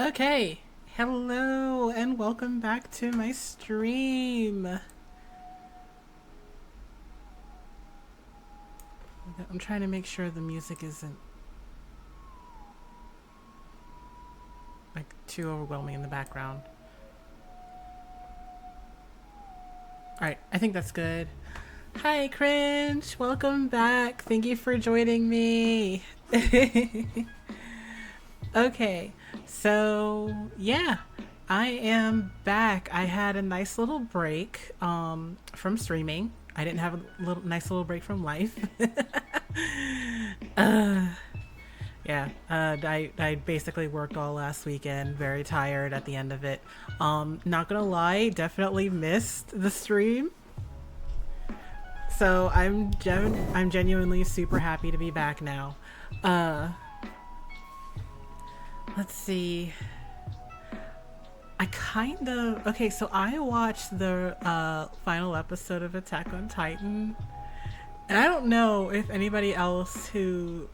Okay, hello and welcome back to my stream. I'm trying to make sure the music isn't like too overwhelming in the background. Alright, I think that's good. Hi, Cringe! Welcome back. Thank you for joining me. Okay, so yeah, I am back. I had a nice little break from streaming. I didn't have a nice little break from life. uh, yeah, I basically worked all last weekend. Very tired at the end of it. Not gonna lie, definitely missed the stream. So I'm genuinely super happy to be back now. Uh, let's see. I kind of okay. So I watched the final episode of Attack on Titan, and I don't know if anybody else who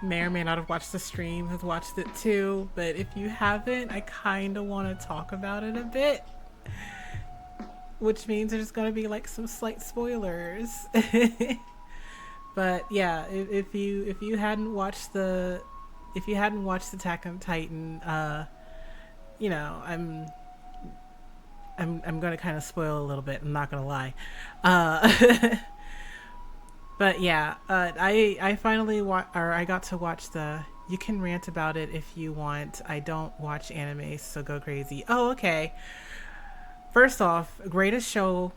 may or may not have watched the stream has watched it too. But if you haven't, I kind of want to talk about it a bit, which means there's gonna be like some slight spoilers. But yeah, if you hadn't watched Attack on Titan, you know, I'm gonna kind of spoil a little bit. I'm not gonna lie, uh, but yeah, I finally I got to watch the. You can rant about it if you want. I don't watch anime, so go crazy. Oh, okay. First off, greatest show,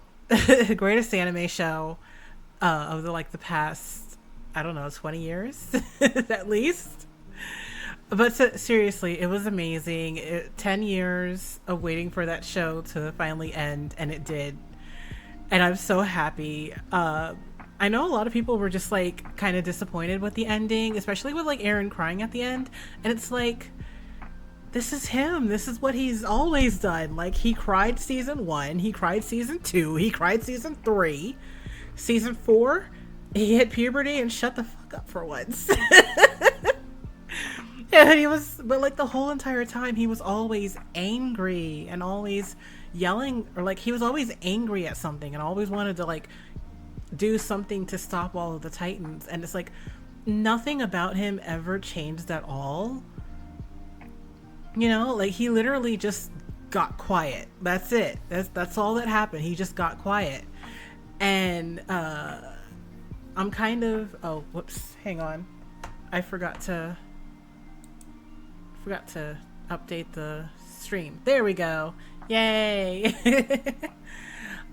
greatest anime show of the past, I don't know, 20 years at least. But seriously, it was amazing. 10 years of waiting for that show to finally end, and it did. And I'm so happy. I know a lot of people were just like kind of disappointed with the ending, especially with like Aaron crying at the end. And it's like, this is him. This is what he's always done. Like, he cried season 1, he cried season 2, he cried season 3. Season 4, he hit puberty and shut the fuck up for once. Yeah, but like the whole entire time, he was always angry and always yelling, or like he was always angry at something and always wanted to like do something to stop all of the Titans. And it's like nothing about him ever changed at all. You know, like he literally just got quiet. That's it. That's all that happened. He just got quiet. And I'm kind of whoops, hang on. I forgot to update the stream. There we go. Yay.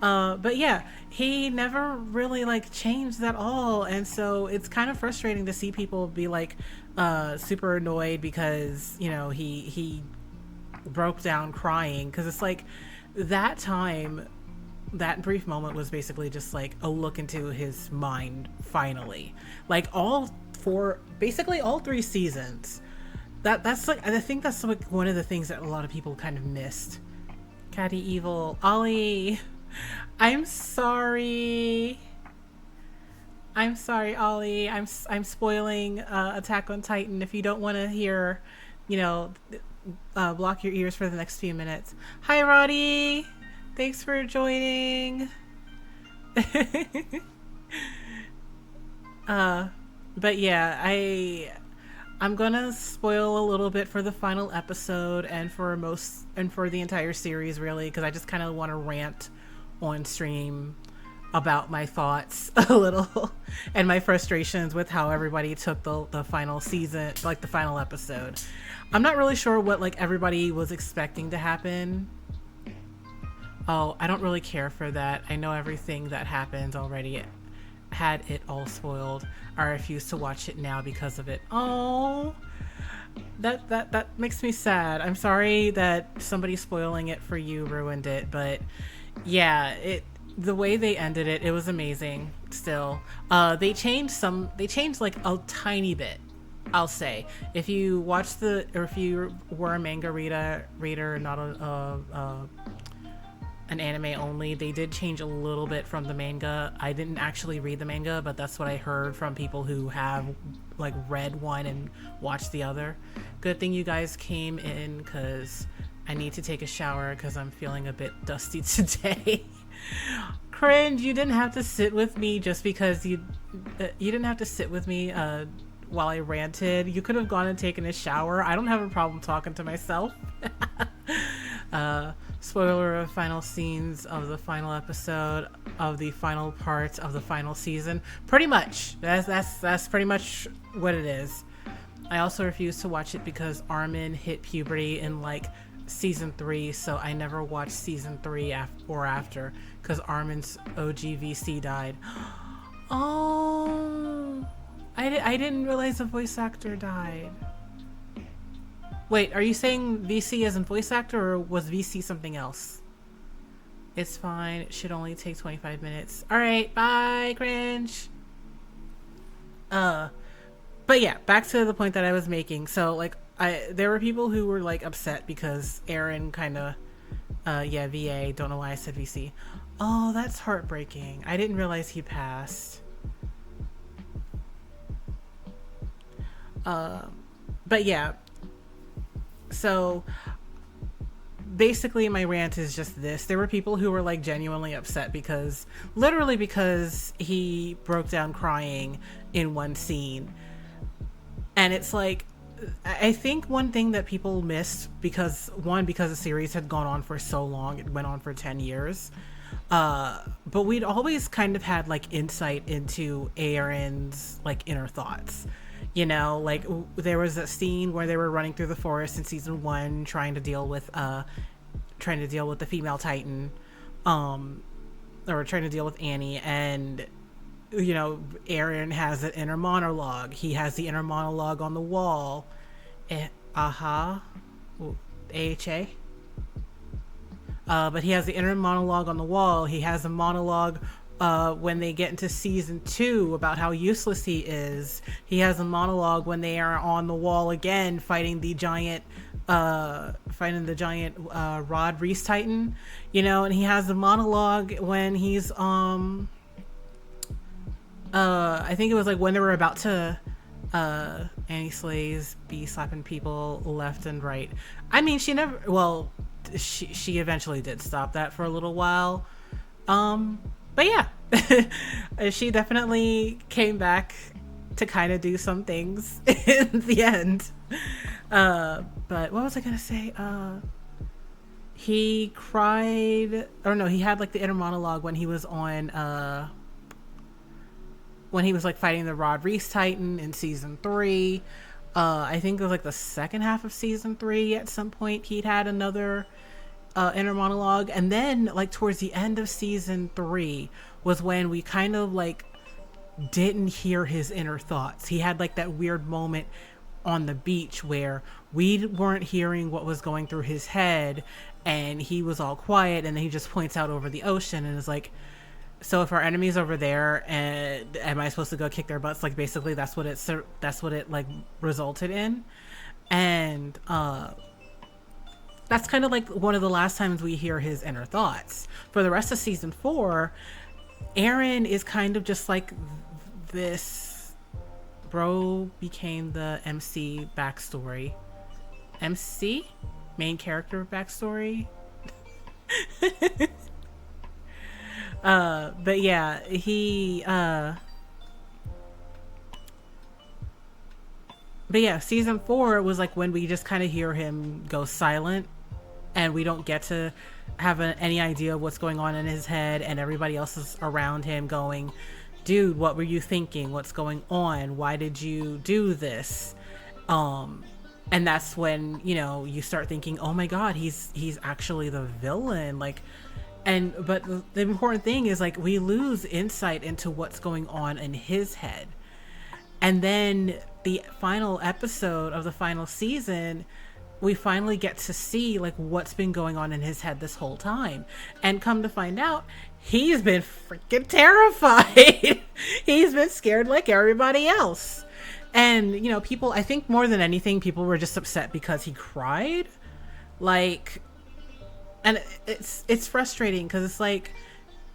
But yeah, he never really like changed at all, and so it's kind of frustrating to see people be like super annoyed because, you know, he broke down crying, because it's like that time, that brief moment was basically just like a look into his mind finally. Like basically all 3 seasons. That's like, I think that's like one of the things that a lot of people kind of missed. Catty Evil. Ollie, I'm sorry. I'm sorry, Ollie. I'm spoiling Attack on Titan. If you don't want to hear, you know, block your ears for the next few minutes. Hi, Roddy. Thanks for joining. But yeah, I'm gonna spoil a little bit for the final episode and for the entire series, really, because I just kind of want to rant on stream about my thoughts a little and my frustrations with how everybody took the final season, like the final episode. I'm not really sure what like everybody was expecting to happen. Oh, I don't really care for that. I know everything that happened already. Had it all spoiled. I refuse to watch it now because of it. Oh, that makes me sad. I'm sorry that somebody spoiling it for you ruined it, but yeah, the way they ended it, it was amazing. Still, they changed like a tiny bit, I'll say. If you if you were a manga reader, not an anime only. They did change a little bit from the manga. I didn't actually read the manga, but that's what I heard from people who have like read one and watched the other. Good thing you guys came in, because I need to take a shower because I'm feeling a bit dusty today. Cringe, you didn't have to sit with me just because you didn't have to sit with me while I ranted. You could have gone and taken a shower. I don't have a problem talking to myself. Spoiler of final scenes of the final episode of the final part of the final season. Pretty much. That's pretty much what it is. I also refuse to watch it because Armin hit puberty in like season 3, so I never watched season 3 or after, because Armin's OG VC died. Oh, I didn't realize the voice actor died. Wait, are you saying VC as in voice actor, or was VC something else? It's fine. It should only take 25 minutes. All right, bye, cringe. But yeah, back to the point that I was making. So like, there were people who were like upset because Aaron kind of, VA. Don't know why I said VC. Oh, that's heartbreaking. I didn't realize he passed. But yeah. So basically my rant is just this. There were people who were like genuinely upset because he broke down crying in one scene. And it's like, I think one thing that people missed, because the series had gone on for so long, it went on for 10 years. But we'd always kind of had like insight into Aaron's like inner thoughts. You know, like there was a scene where they were running through the forest in season 1, trying to deal with the female Titan, or trying to deal with Annie, and you know, Aaron has an inner monologue. He has the inner monologue on the wall. AHA. But he has the inner monologue on the wall. He has a monologue when they get into season 2 about how useless he is. He has a monologue when they are on the wall again fighting the giant Rod Reese Titan, you know, and he has a monologue when he's I think it was like when they were about to Annie Slays be slapping people left and right. I mean, she eventually did stop that for a little while. But yeah, she definitely came back to kind of do some things in the end. But what was I gonna say? He cried, or no, he had like the inner monologue when he was on, when he was like fighting the Rod Reese Titan in season 3. I think it was like the second half of season 3 at some point he'd had another inner monologue. And then like towards the end of season 3 was when we kind of like didn't hear his inner thoughts. He had like that weird moment on the beach where we weren't hearing what was going through his head, and he was all quiet, and then he just points out over the ocean and is like, so if our enemy's over there, and am I supposed to go kick their butts? Like basically that's what it like resulted in. And that's kind of like one of the last times we hear his inner thoughts. For the rest of season 4, Aaron is kind of just like this bro became the MC backstory. MC? Main character backstory? But yeah, season 4 was like when we just kind of hear him go silent, and we don't get to have any idea of what's going on in his head, and everybody else is around him going, dude, what were you thinking? What's going on? Why did you do this? And that's when, you know, you start thinking, oh my god, he's actually the villain. Like, but the important thing is like we lose insight into what's going on in his head. And then the final episode of the final season, we finally get to see like what's been going on in his head this whole time. And come to find out, he's been freaking terrified. He's been scared like everybody else. And, you know, people, I think more than anything, people were just upset because he cried. Like, And it's frustrating because it's like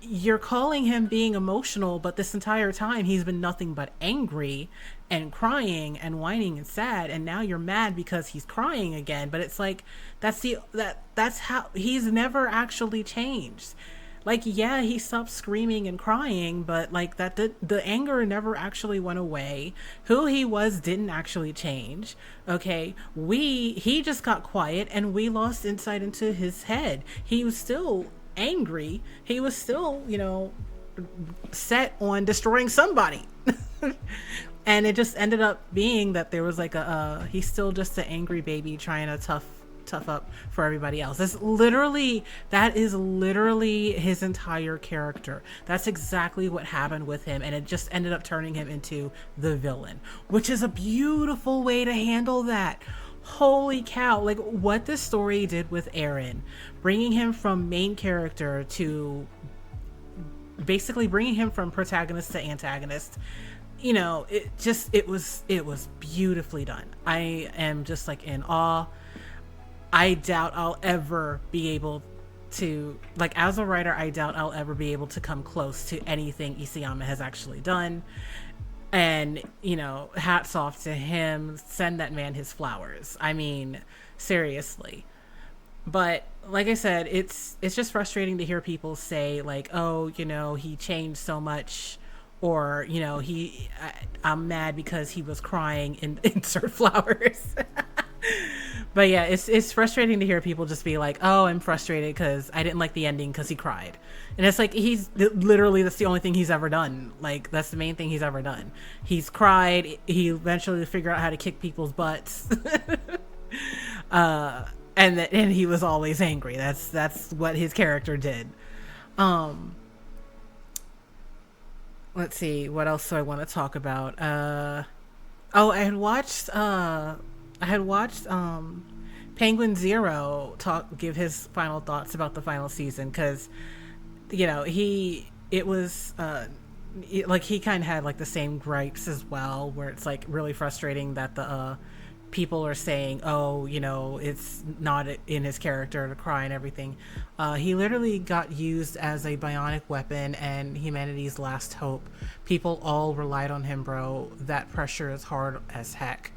you're calling him being emotional, but this entire time he's been nothing but angry and crying and whining and sad, and now you're mad because he's crying again. But it's like that's how he's never actually changed. Like, yeah, he stopped screaming and crying, but like that the anger never actually went away. Who he was didn't actually change. Okay, he just got quiet and we lost insight into his head. He was still angry. He was still, set on destroying somebody. And it just ended up being that there was like he's still just an angry baby trying to tough up for everybody else. That is literally his entire character. That's exactly what happened with him, and it just ended up turning him into the villain, which is a beautiful way to handle that. Holy cow, like what this story did with Aaron, bringing him from main character to basically bringing him from protagonist to antagonist. It was beautifully done. I am just like in awe. I doubt I'll ever be able to, like, as a writer, I doubt I'll ever be able to come close to anything Isayama has actually done. And, hats off to him. Send that man his flowers. I mean, seriously. But like I said, it's just frustrating to hear people say like, oh, he changed so much, or I'm mad because he was crying and insert flowers. But yeah, it's frustrating to hear people just be like, oh, I'm frustrated because I didn't like the ending because he cried. And it's like, that's the only thing he's ever done. Like, that's the main thing he's ever done. He's cried. He eventually figured out how to kick people's butts. And he was always angry. That's what his character did. Let's see, what else do I want to talk about? I had watched Penguin Zero give his final thoughts about the final season, because he kind of had like the same gripes as well, where it's like really frustrating that the people are saying, oh, it's not in his character to cry and everything. He literally got used as a bionic weapon and humanity's last hope. People all relied on him, bro. That pressure is hard as heck.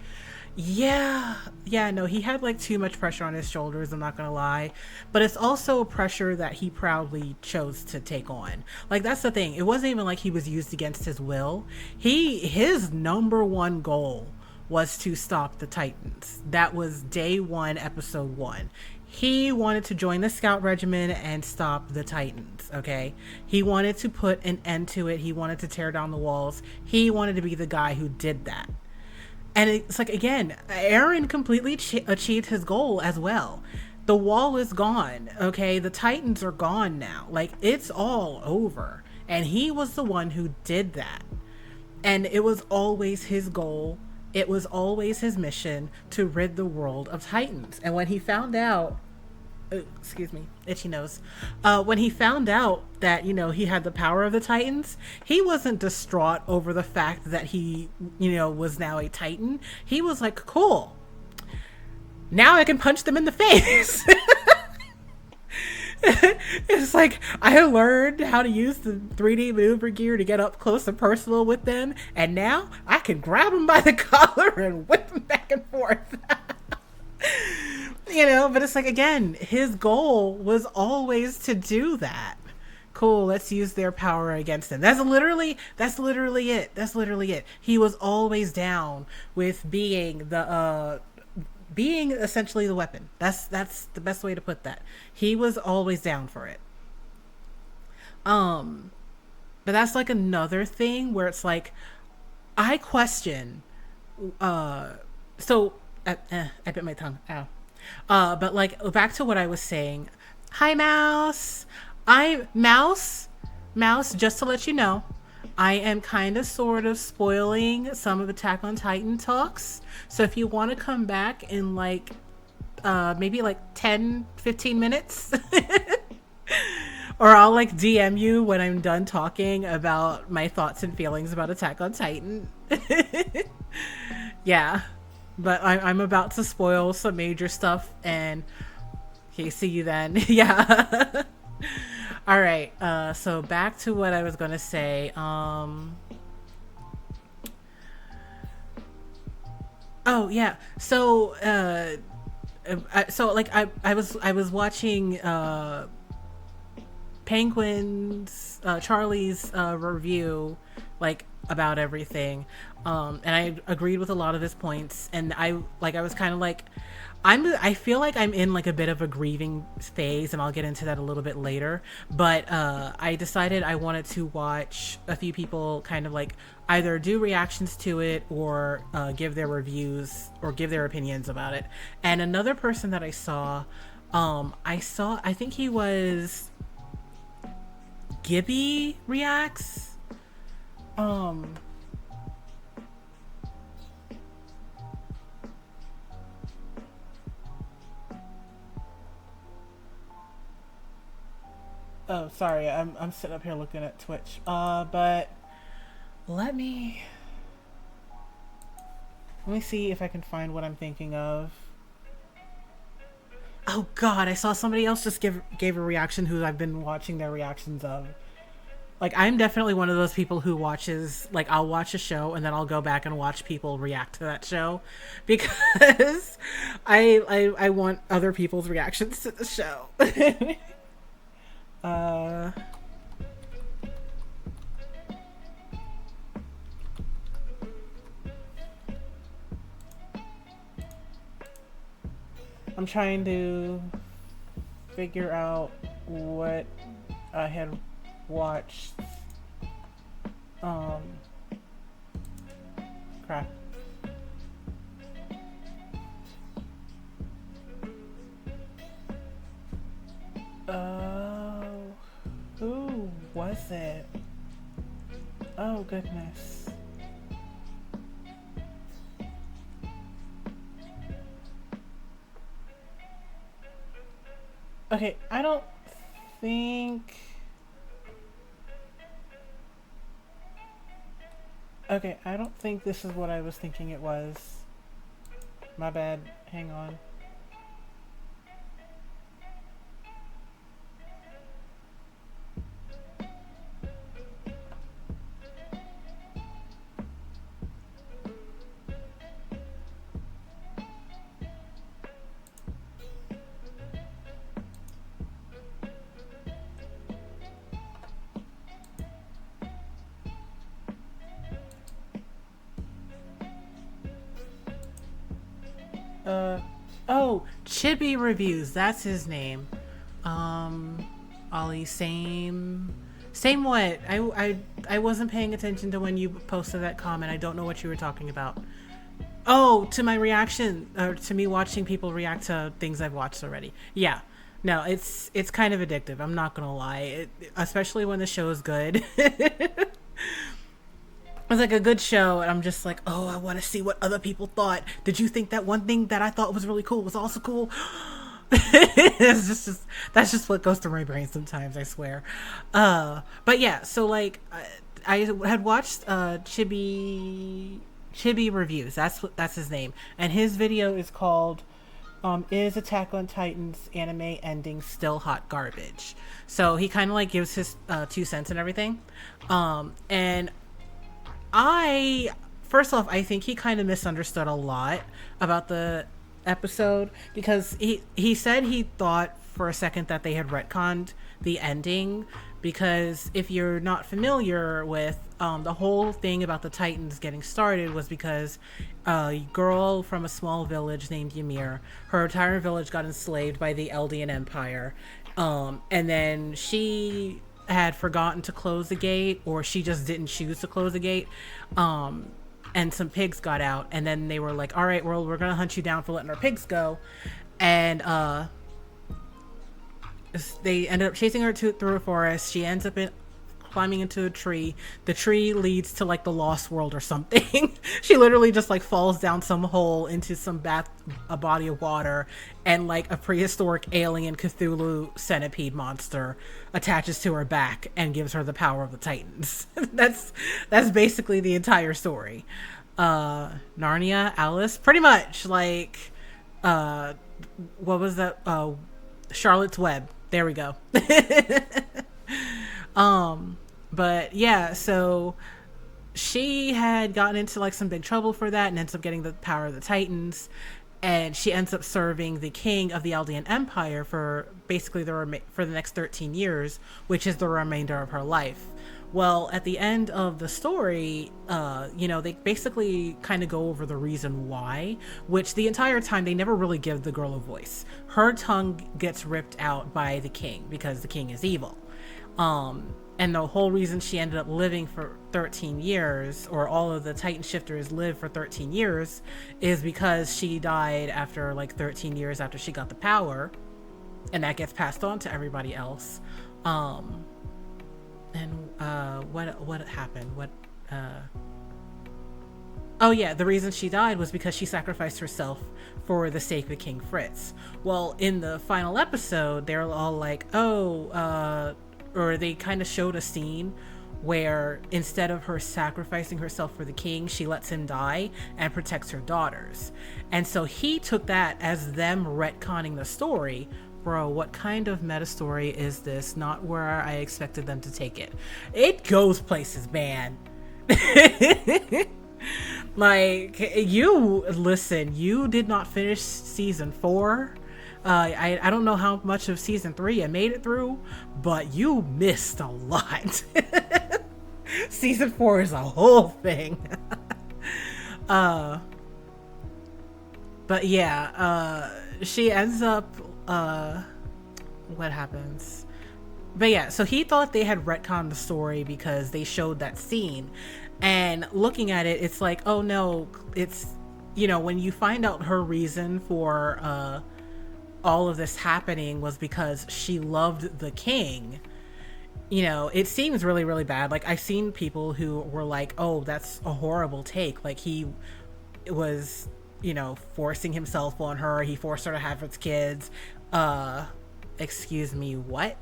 Yeah, no, he had like too much pressure on his shoulders, I'm not gonna lie. But it's also a pressure that he proudly chose to take on. Like, that's the thing. It wasn't even like he was used against his will. His number one goal was to stop the Titans. That was day one, episode 1. He wanted to join the Scout Regiment and stop the Titans, okay? He wanted to put an end to it. He wanted to tear down the walls. He wanted to be the guy who did that. And it's like, again, Aaron completely achieved his goal as well. The wall is gone, okay? The Titans are gone now. Like, it's all over. And he was the one who did that. And it was always his goal. It was always his mission to rid the world of Titans. And when he found out, excuse me, itchy nose. When he found out that, he had the power of the Titans, he wasn't distraught over the fact that he, was now a Titan. He was like, cool. Now I can punch them in the face. It's like, I learned how to use the 3D maneuver gear to get up close and personal with them, and now I can grab them by the collar and whip them back and forth. But it's like, again, his goal was always to do that. Cool, let's use their power against them. That's literally it. He was always down with being essentially the weapon. That's the best way to put that. He was always down for it. But that's like another thing where it's like, I question. I bit my tongue. Ow. But like, back to what I was saying. Hi, Mouse. Mouse. Just to let you know, I am kind of sort of spoiling some of Attack on Titan talks. So if you want to come back in like maybe like 10-15 minutes, or I'll like DM you when I'm done talking about my thoughts and feelings about Attack on Titan. Yeah, but I'm about to spoil some major stuff, and Okay, see you then. Yeah. All right. So back to what I was gonna say. Oh yeah. I was watching Penguin's Charlie's review, like about everything, and I agreed with a lot of his points. And I was kind of like, I feel like I'm in like a bit of a grieving phase, and I'll get into that a little bit later. But I decided I wanted to watch a few people kind of like either do reactions to it or give their reviews or give their opinions about it. And another person that I think he was Gibby reacts. Um, oh, sorry, I'm sitting up here looking at Twitch. But let me let me see if I can find what I'm thinking of. Oh God, I saw somebody else just gave a reaction who I've been watching their reactions of. Like I'm definitely one of those people who watches like I'll watch a show and then I'll go back and watch people react to that show because I want other people's reactions to the show. uh I'm trying to figure out what I had watched. Um, Crap. Oh, who was it? Oh goodness. Okay, I don't think. Okay, I don't think this is what I was thinking it was. My bad. Hang on. Uh, oh, Chibi Reviews. That's his name. Um, Ollie, same what? I wasn't paying attention to when you posted that comment. I don't know what you were talking about. Oh, to my reaction, or to me watching people react to things I've watched already. Yeah. No, it's kind of addictive. I'm not gonna lie, especially when the show is good. It's like a good show, and I'm just like, oh, I want to see what other people thought. Did you think that one thing that I thought was really cool was also cool? It's just that's just what goes through my brain sometimes. I swear. But yeah, so like I had watched Chibi reviews. That's his name, and his video is called "Is Attack on Titan's anime ending still hot garbage?" So he kind of like gives his 2 cents and everything, and I first off, I think he kind of misunderstood a lot about the episode because he said he thought for a second that they had retconned the ending because if you're not familiar with the whole thing about the Titans getting started was because a girl from a small village named Ymir, her entire village got enslaved by the Eldian Empire, and then she had forgotten to close the gate or she just didn't choose to close the gate, and some pigs got out and then they were like, all right, well, we're gonna hunt you down for letting our pigs go, and they ended up chasing her through a forest. She ends up climbing into a tree. The tree leads to like the lost world or something. She literally just like falls down some hole into a body of water, and like a prehistoric alien Cthulhu centipede monster attaches to her back and gives her the power of the Titans. That's basically the entire story. Narnia, Alice, pretty much like what was that Charlotte's Web. There we go. But yeah, so she had gotten into like some big trouble for that and ends up getting the power of the Titans. And she ends up serving the king of the Eldian Empire for basically for the next 13 years, which is the remainder of her life. Well, at the end of the story, they basically kind of go over the reason why, which the entire time they never really give the girl a voice. Her tongue gets ripped out by the king because the king is evil. And the whole reason she ended up living for 13 years, or all of the Titan shifters lived for 13 years, is because she died after like 13 years after she got the power, and that gets passed on to everybody else. What happened? Oh yeah, the reason she died was because she sacrificed herself for the sake of King Fritz. Well, in the final episode, they're all like, or they kind of showed a scene where instead of her sacrificing herself for the king, she lets him die and protects her daughters. And so he took that as them retconning the story. Bro, what kind of meta story is this? Not where I expected them to take it. It goes places, man. Like, you did not finish season 4. I don't know how much of season 3 I made it through, but you missed a lot. Season 4 is a whole thing. But yeah, she ends up, what happens? But yeah, so he thought they had retconned the story because they showed that scene. And looking at it, it's like, oh no, it's, when you find out her reason for, all of this happening was because she loved the king, it seems really, really bad. Like, I've seen people who were like, oh, that's a horrible take. Like, he was, forcing himself on her. He forced her to have his kids. Excuse me, what?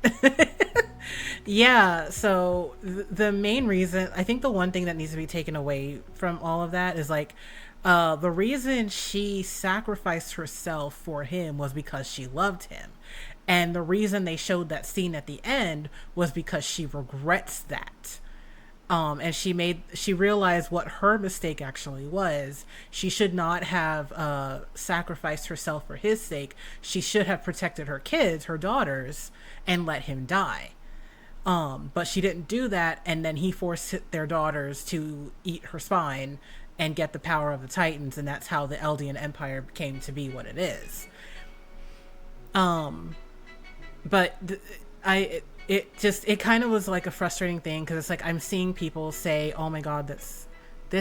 Yeah, so the main reason, I think the one thing that needs to be taken away from all of that is like, the reason she sacrificed herself for him was because she loved him. And the reason they showed that scene at the end was because she regrets that. And she realized what her mistake actually was. She should not have sacrificed herself for his sake. She should have protected her kids, her daughters, and let him die. But she didn't do that, and then he forced their daughters to eat her spine and get the power of the Titans, and that's how the Eldian Empire came to be what it is. But it kind of was like a frustrating thing, because it's like I'm seeing people say, oh my god, this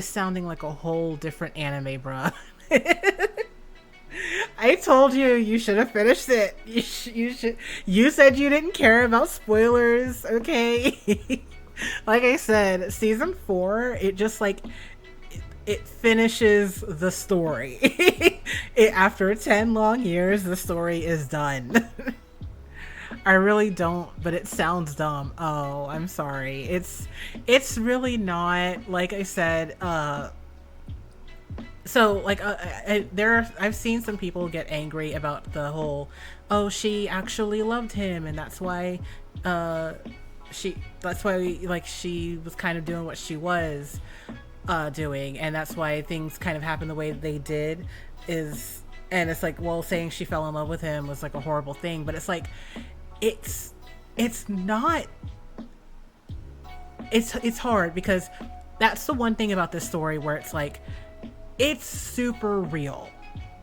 sounding like a whole different anime, bruh. I told you should have finished it. You said you didn't care about spoilers, okay? Like I said, season 4, it just like it finishes the story. After 10 long years, the story is done. I really don't, but it sounds dumb. Oh, I'm sorry. It's really not. Like I said, so like I've seen some people get angry about the whole, oh, she actually loved him, and that's why she was kind of doing what she was doing, and that's why things kind of happened the way they did. And it's like, well, saying she fell in love with him was like a horrible thing, but it's like it's not. It's hard, because that's the one thing about this story where it's like, it's super real.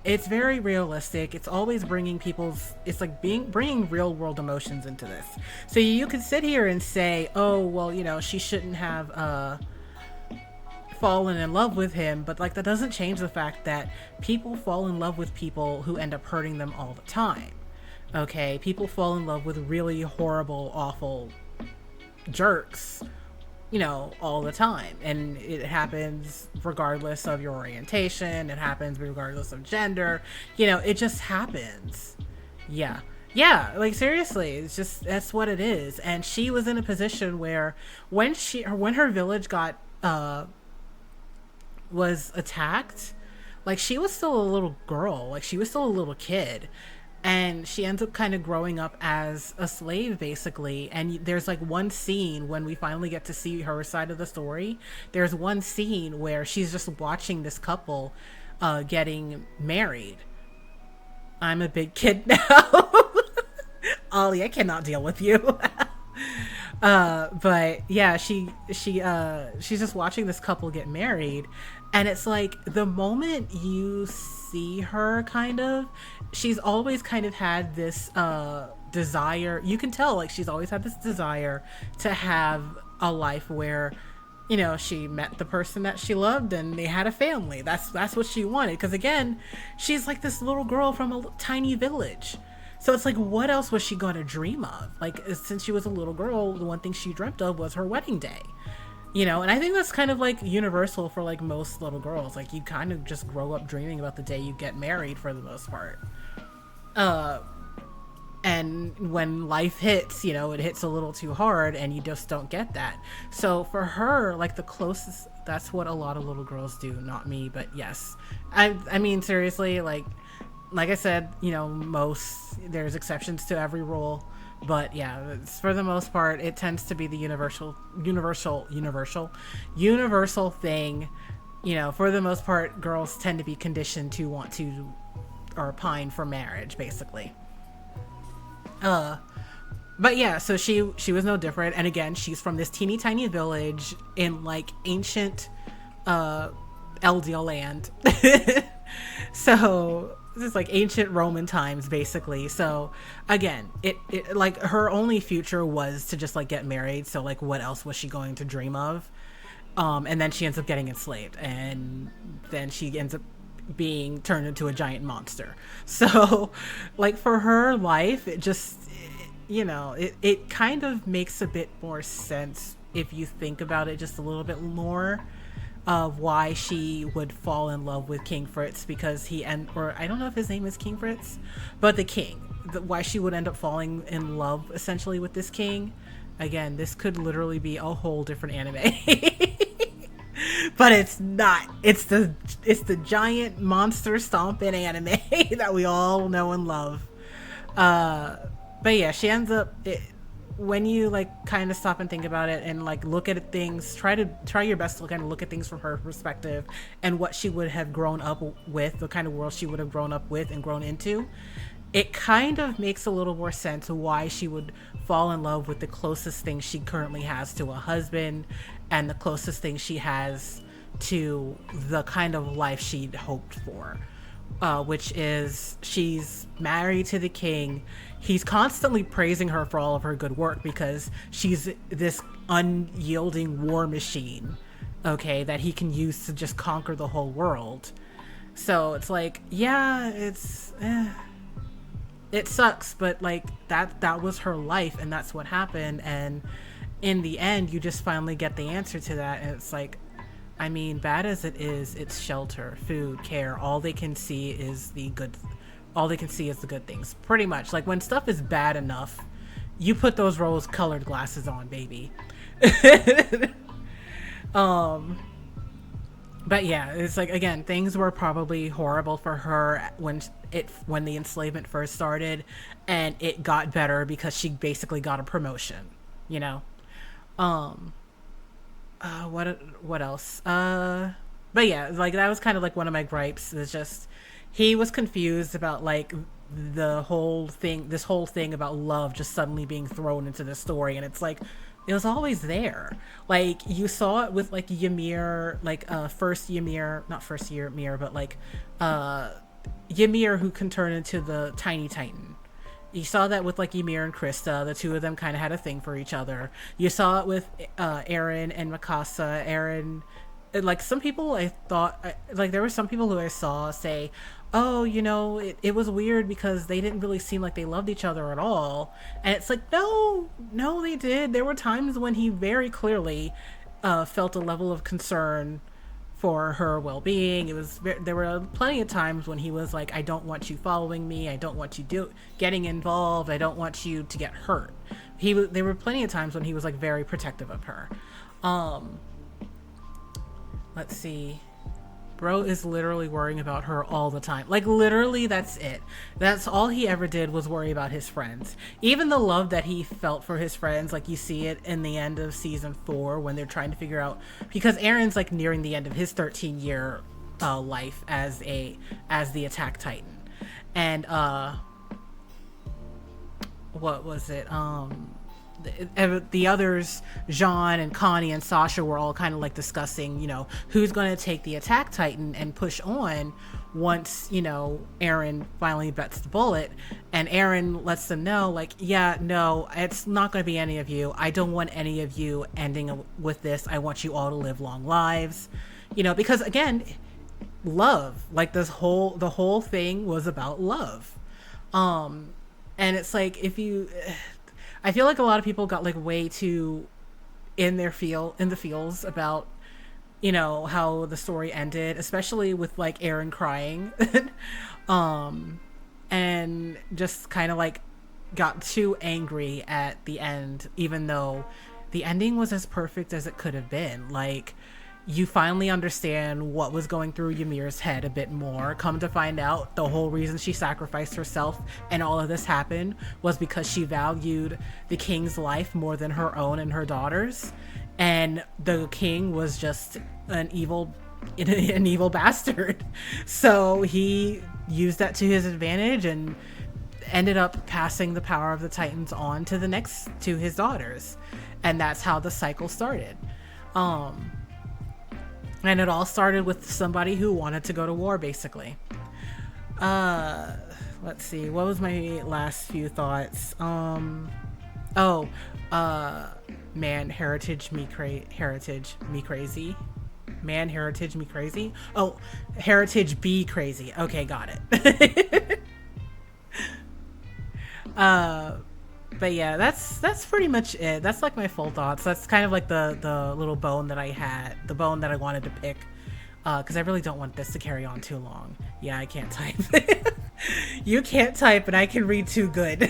It's very realistic. It's always bringing bringing real world emotions into this. So you could sit here and say, oh, well, she shouldn't have fallen in love with him, but like that doesn't change the fact that people fall in love with people who end up hurting them all the time. Okay, people fall in love with really horrible, awful jerks, all the time, and it happens regardless of your orientation. It happens regardless of gender. It just happens. Yeah, like seriously, it's just, that's what it is. And she was in a position where when her village got was attacked, like she was still a little girl, like she was still a little kid, and she ends up kind of growing up as a slave basically. And there's like one scene when we finally get to see her side of the story. There's one scene where she's just watching this couple getting married. I'm a big kid now. Ollie, I cannot deal with you. But yeah, she's just watching this couple get married, and it's like the moment you see her, kind of, she's always kind of had this desire. You can tell, like, she's always had this desire to have a life where, you know, she met the person that she loved and they had a family. That's what she wanted. Because again, she's like this little girl from a tiny village. So it's like, what else was she going to dream of? Like, since she was a little girl, the one thing she dreamt of was her wedding day. You know, and I think that's kind of like universal for like most little girls. Like, you kind of just grow up dreaming about the day you get married for the most part. And when life hits, you know, it hits a little too hard and you just don't get that. So for her, like, the closest, that's what a lot of little girls do. Not me, but yes. I mean, seriously, like I said, you know, there's exceptions to every rule, but yeah, for the most part, it tends to be the universal thing. You know, for the most part, girls tend to be conditioned to want to, or pine for marriage, basically. But yeah, so she was no different. And again, she's from this teeny tiny village in like ancient Eldia land. So this is like ancient Roman times, basically. So again, it like her only future was to just like get married. So like, what else was she going to dream of? And then she ends up getting enslaved, and then she ends up being turned into a giant monster. So like, for her life, it just, you know, it kind of makes a bit more sense if you think about it just a little bit more, of why she would fall in love with King Fritz, because or I don't know if his name is King Fritz, but the king, why she would end up falling in love essentially with this king. Again, this could literally be a whole different anime. But it's not. It's the giant monster stomping anime that we all know and love. But yeah, she ends up, when you like kind of stop and think about it and like look at things, try your best to kind of look at things from her perspective and what she would have grown up with, the kind of world she would have grown up with and grown into. It kind of makes a little more sense why she would fall in love with the closest thing she currently has to a husband, and the closest thing she has to the kind of life she'd hoped for, which is she's married to the king. He's constantly praising her for all of her good work because she's this unyielding war machine, okay, that he can use to just conquer the whole world. So it's like, yeah, it sucks, but like that was her life, and that's what happened. And in the end, you just finally get the answer to that, and it's like, I mean, bad as it is, it's shelter, food, care. All they can see is the good things, pretty much. Like, when stuff is bad enough, you put those rose-colored glasses on, baby. But yeah, it's like, again, things were probably horrible for her when the enslavement first started, and it got better because she basically got a promotion, you know. What else? But yeah, like, that was kind of like one of my gripes. It's just, he was confused about like this whole thing about love just suddenly being thrown into the story, and it's like, it was always there. Like, you saw it with like Ymir, like not first year Ymir, but like Ymir, who can turn into the Tiny Titan. You saw that with like Ymir and Krista. The two of them kind of had a thing for each other. You saw it with Eren and Mikasa. Eren, like, some people, I thought, like, there were some people who I saw say, oh, you know, it was weird because they didn't really seem like they loved each other at all. And it's like, no, they did. There were times when he very clearly felt a level of concern for her well-being. There were plenty of times when he was like, I don't want you following me. I don't want you getting involved. I don't want you to get hurt. There were plenty of times when he was like very protective of her. Let's see. Bro is literally worrying about her all the time. Like, literally, that's it. That's all he ever did was worry about his friends. Even the love that he felt for his friends, like, you see it in the end of season 4 when they're trying to figure out, because Aaron's, like, nearing the end of his 13-year life as the Attack Titan. And, what was it? The others, Jean and Connie and Sasha, were all kind of like discussing, who's going to take the Attack Titan and push on once, Aaron finally bets the bullet. And Aaron lets them know, like, yeah, no, it's not going to be any of you. I don't want any of you ending with this. I want you all to live long lives, because again, love, like the whole thing was about love. And it's like, I feel like a lot of people got like way too in the feels about, how the story ended, especially with like Aaron crying, and just kind of like got too angry at the end, even though the ending was as perfect as it could have been. Like, you finally understand what was going through Ymir's head a bit more. Come to find out, the whole reason she sacrificed herself and all of this happened was because she valued the king's life more than her own and her daughter's. And the king was just an evil bastard. So he used that to his advantage and ended up passing the power of the Titans on to his daughters. And that's how the cycle started. And it all started with somebody who wanted to go to war, basically. Let's see. What was my last few thoughts? Man, heritage me crazy. Man, heritage me crazy. Oh, heritage be crazy. Okay, got it. But yeah, that's pretty much it. That's like my full thoughts. That's kind of like the little bone that I had, the bone that I wanted to pick, because I really don't want this to carry on too long. Yeah, I can't type. You can't type, and I can read too good.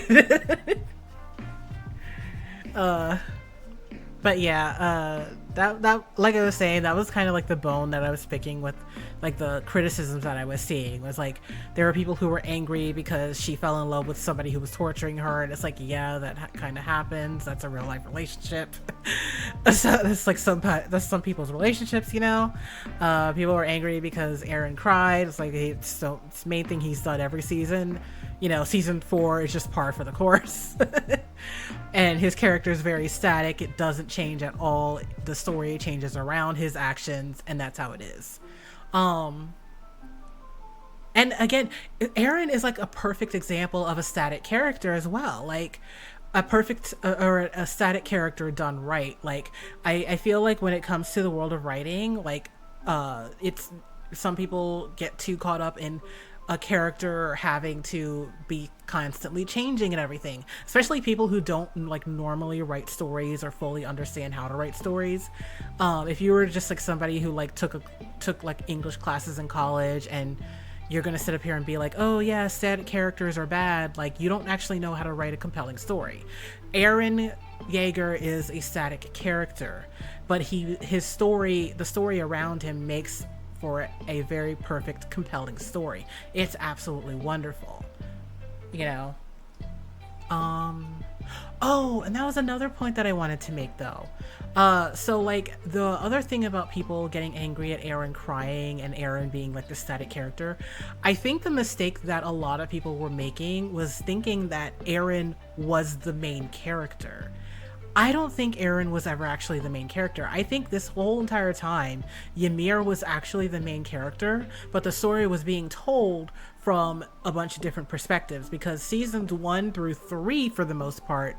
But yeah, that like I was saying, that was kind of like the bone that I was picking with like the criticisms that I was seeing. Was like, there were people who were angry because she fell in love with somebody who was torturing her, and it's like, yeah, that kind of happens. That's a real life relationship. So that's like that's some people's relationships, People were angry because Aaron cried. It's like, it's the main thing he's done every season. Season 4 is just par for the course. And his character is very static. It doesn't change at all. The story changes around his actions, and that's how it is. And again, Aaron is like a perfect example of a static character as well. Like a perfect or a static character done right. Like I feel like when it comes to the world of writing, like it's, some people get too caught up in a character having to be constantly changing and everything, especially people who don't like normally write stories or fully understand how to write stories. If you were just like somebody who like took like English classes in college, and you're gonna sit up here and be like, oh yeah, static characters are bad, like you don't actually know how to write a compelling story. Aaron Yeager is a static character, but the story around him makes for a very perfect, compelling story. It's absolutely wonderful. Oh, and that was another point that I wanted to make, though. So, like, the other thing about people getting angry at Aaron crying and Aaron being, like, the static character, I think the mistake that a lot of people were making was thinking that Aaron was the main character. I don't think Aaron was ever actually the main character. I think this whole entire time, Ymir was actually the main character, but the story was being told from a bunch of different perspectives, because seasons 1 through 3, for the most part,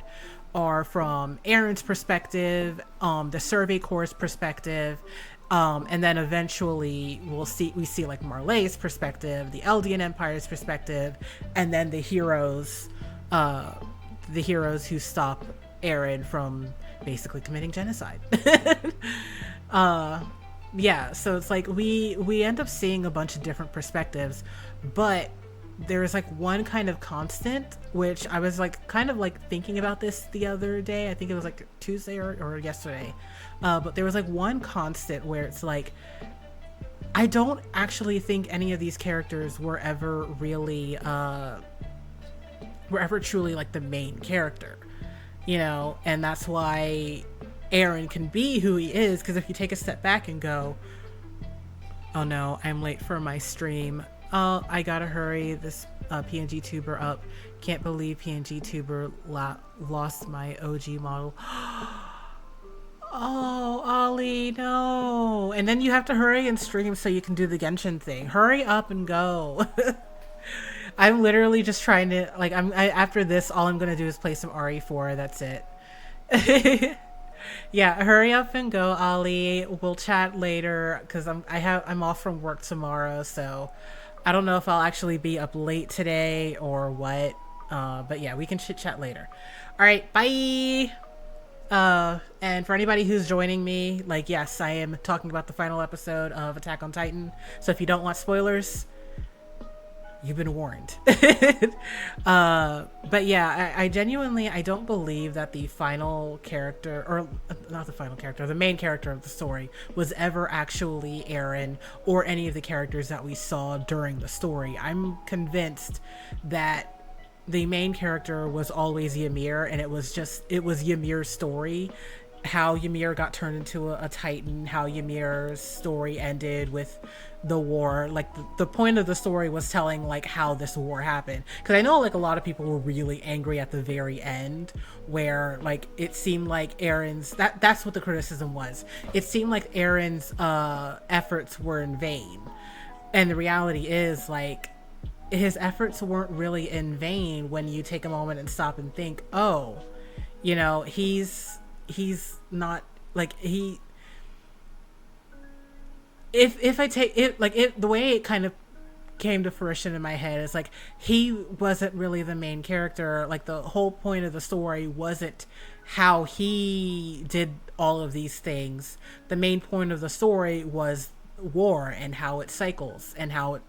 are from Aaron's perspective, the Survey Corps' perspective, and then eventually we see like Marley's perspective, the Eldian Empire's perspective, and then the heroes who stop Aaron from basically committing genocide. Yeah, so it's like we end up seeing a bunch of different perspectives, but there's like one kind of constant, which I was like kind of like thinking about this the other day. I think it was like Tuesday or yesterday, but there was like one constant where it's like I don't actually think any of these characters were ever really were ever truly like the main character, you know, and that's why Aaron can be who he is, because if you take a step back and go, oh no, I'm late for my stream. Oh, I gotta hurry this PNG tuber up. Can't believe PNG tuber lost my OG model. Oh, Ollie, no. And then you have to hurry and stream so you can do the Genshin thing. Hurry up and go. I'm literally just trying to, like, after this, all I'm going to do is play some RE4. That's it. Yeah, hurry up and go, Ollie. We'll chat later because I'm off from work tomorrow, so I don't know if I'll actually be up late today or what. But yeah, we can chit chat later. All right, bye. And for anybody who's joining me, like, yes, I am talking about the final episode of Attack on Titan. So if you don't want spoilers, you've been warned. But yeah, I genuinely, I don't believe that the final character, or not the final character, the main character of the story was ever actually Eren or any of the characters that we saw during the story. I'm convinced that the main character was always Ymir, and it was Ymir's story, how Ymir got turned into a Titan, how Ymir's story ended with the war. Like, the point of the story was telling, like, how this war happened, because I know, like, a lot of people were really angry at the very end, where, like, it seemed like Eren's, that's what the criticism was. It seemed like Eren's efforts were in vain, and the reality is, like, his efforts weren't really in vain when you take a moment and stop and think, oh, you know, he's not, like, if I take it, like, the way it kind of came to fruition in my head is, like, he wasn't really the main character. Like, the whole point of the story wasn't how he did all of these things. The main point of the story was war and how it cycles and how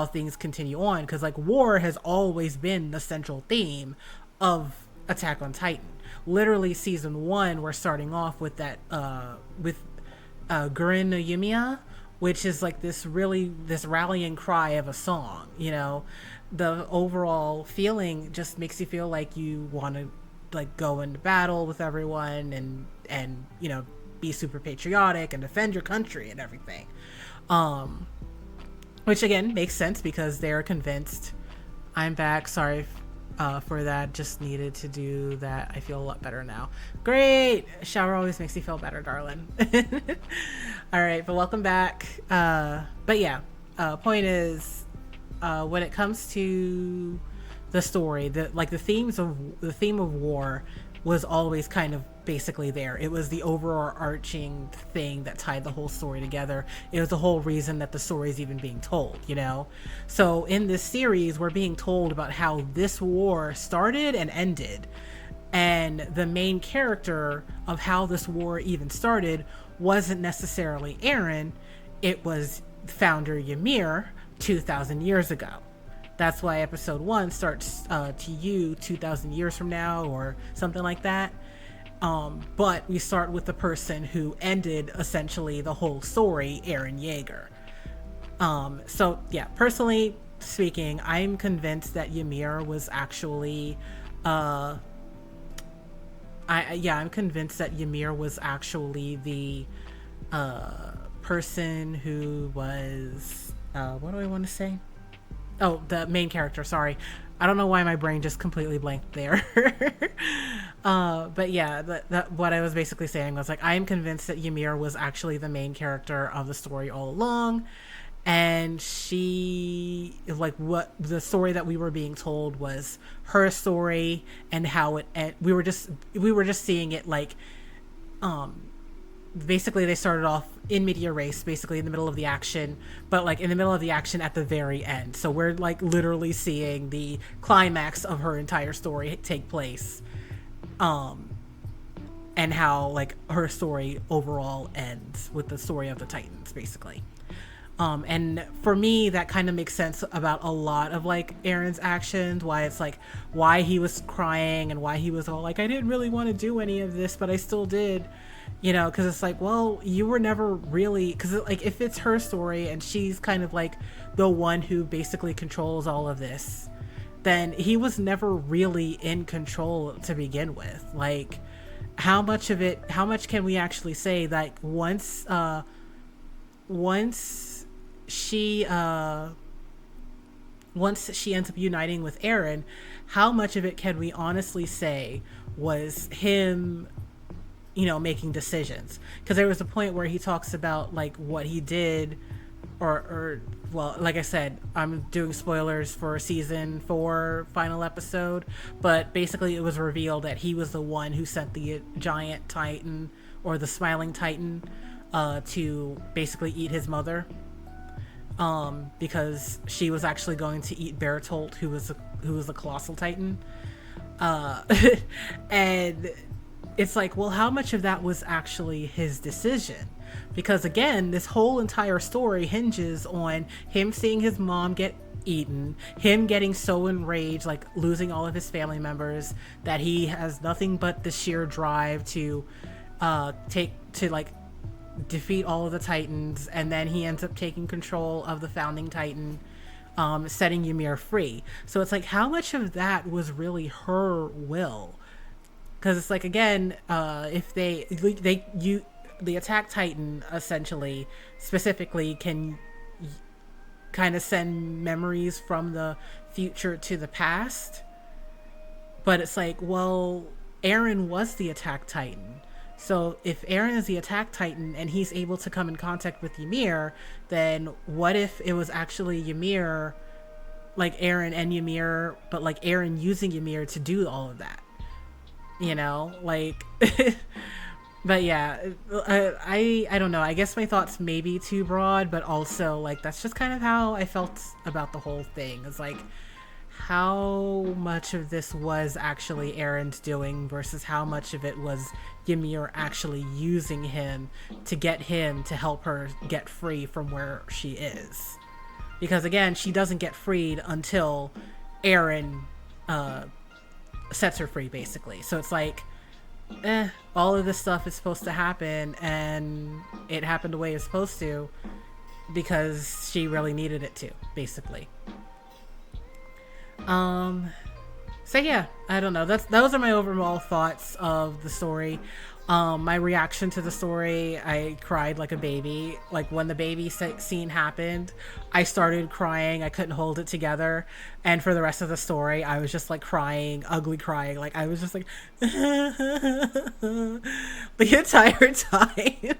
things continue on, because, like, war has always been the central theme of Attack on Titan. Literally, season 1, we're starting off with that with Gurin no Yumiya, which is like this rallying cry of a song. You know, the overall feeling just makes you feel like you want to, like, go into battle with everyone and you know, be super patriotic and defend your country and everything. Which again makes sense because they're convinced. I'm back. Sorry for that. Just needed to do that. I feel a lot better now. Great. Shower always makes you feel better, darling. All right, but welcome back. But yeah, point is, when it comes to the story, the theme of war was always kind of basically there. It was the overarching thing that tied the whole story together. It was the whole reason that the story is even being told, you know? So in this series, we're being told about how this war started and ended. And the main character of how this war even started wasn't necessarily Eren. It was founder Ymir 2,000 years ago. That's why episode 1 starts to you 2,000 years from now or something like that. But we start with the person who ended essentially the whole story, Eren Yeager. So yeah, personally speaking, I'm convinced that Ymir was actually, I'm convinced that Ymir was actually the person who was, what do I want to say? Oh, the main character, sorry. I don't know why my brain just completely blanked there. But yeah, that what I was basically saying was, like, I am convinced that Ymir was actually the main character of the story all along. And she, like, what the story that we were being told was her story and how it, we were just seeing it, like, basically they started off in media res, basically in the middle of the action, but, like, in the middle of the action at the very end. So we're, like, literally seeing the climax of her entire story take place, and how, like, her story overall ends with the story of the Titans, basically. And for me, that kind of makes sense about a lot of, like, Eren's actions, why it's, like, why he was crying and why he was all like, I didn't really want to do any of this, but I still did. because it's like, well, you were never really, because like if it's her story and she's kind of like the one who basically controls all of this, then he was never really in control to begin with. Like, how much can we actually say that once she once she ends up uniting with Aaron, how much of it can we honestly say was him, making decisions? Because there was a point where he talks about like what he did, or well, like I said, I'm doing spoilers for season 4 final episode, but basically it was revealed that he was the one who sent the giant titan, or the smiling titan, to basically eat his mother, because she was actually going to eat Bertolt, who was a colossal titan, uh, and it's like, well, how much of that was actually his decision? Because again, this whole entire story hinges on him seeing his mom get eaten, him getting so enraged, like losing all of his family members, that he has nothing but the sheer drive to like defeat all of the Titans, and then he ends up taking control of the founding Titan, setting Ymir free. So it's like, how much of that was really her will? Because it's like, again, if the attack Titan essentially, specifically, can kind of send memories from the future to the past. But it's like, well, Aaron was the attack Titan. So if Aaron is the attack Titan and he's able to come in contact with Ymir, then what if it was actually Ymir, like Aaron and Ymir, but like Aaron using Ymir to do all of that? Like... But yeah, I don't know. I guess my thoughts may be too broad, but also, like, that's just kind of how I felt about the whole thing. It's like, how much of this was actually Aaron's doing versus how much of it was Ymir actually using him to get him to help her get free from where she is. Because again, she doesn't get freed until Aaron sets her free, basically. So it's like, all of this stuff is supposed to happen, and it happened the way it's supposed to because she really needed it to, basically. So yeah, I don't know. Those are my overall thoughts of the story. My reaction to the story, I cried like a baby. Like when the baby scene happened, I started crying. I couldn't hold it together. And for the rest of the story, I was just like crying, ugly crying. Like I was just like the entire time.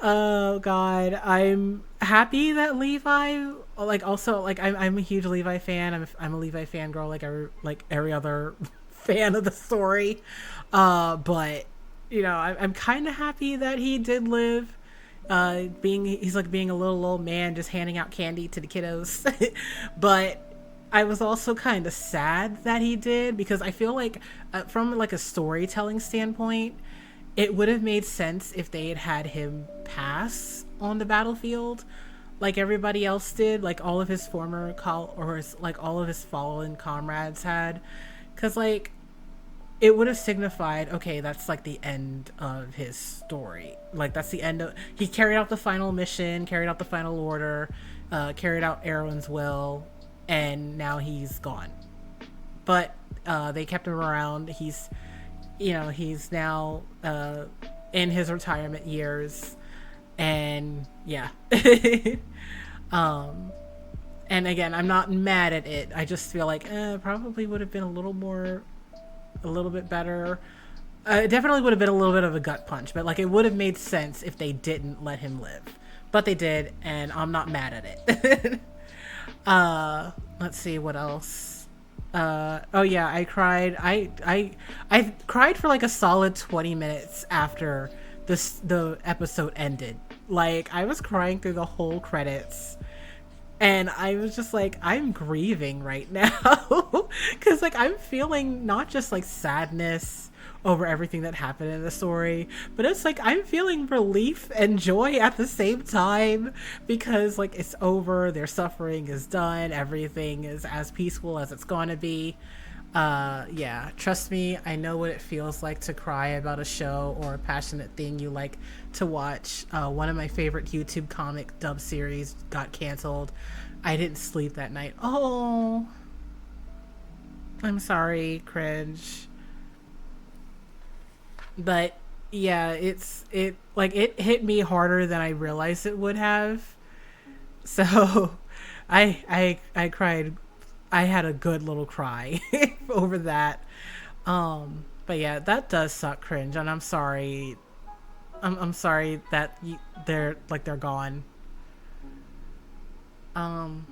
Oh God, I'm happy that Levi, like, also, like, I'm a huge Levi fan. I'm a Levi fangirl, like every other fan of the story. But I'm kind of happy that he did live. He's like being a little old man just handing out candy to the kiddos. But I was also kind of sad that he did, because I feel like from like a storytelling standpoint, it would have made sense if they had him pass on the battlefield like everybody else did, like all of his former all of his fallen comrades had, because like it would have signified, okay, that's like the end of his story. Like that's the end of, he carried out the final mission, carried out the final order, carried out Aaron's will, and now he's gone. But they kept him around. He's now in his retirement years, and yeah. And again, I'm not mad at it. I just feel like probably would have been a little bit better. It definitely would have been a little bit of a gut punch, but like it would have made sense if they didn't let him live. But they did, and I'm not mad at it. Let's see what else. Oh yeah, I cried. I cried for like a solid 20 minutes after the episode ended. Like I was crying through the whole credits. And I was just like, I'm grieving right now. Because, like, I'm feeling not just, like, sadness over everything that happened in the story, but it's like I'm feeling relief and joy at the same time. Because, like, it's over. Their suffering is done. Everything is as peaceful as it's going to be. Yeah, trust me, I know what it feels like to cry about a show or a passionate thing you like to watch. One of my favorite YouTube comic dub series got canceled. I didn't sleep that night. Oh, I'm sorry, cringe. But yeah, it like it hit me harder than I realized it would have. So I cried. I had a good little cry over that. But yeah, that does suck, cringe, and I'm sorry. I'm sorry that they're gone. Um,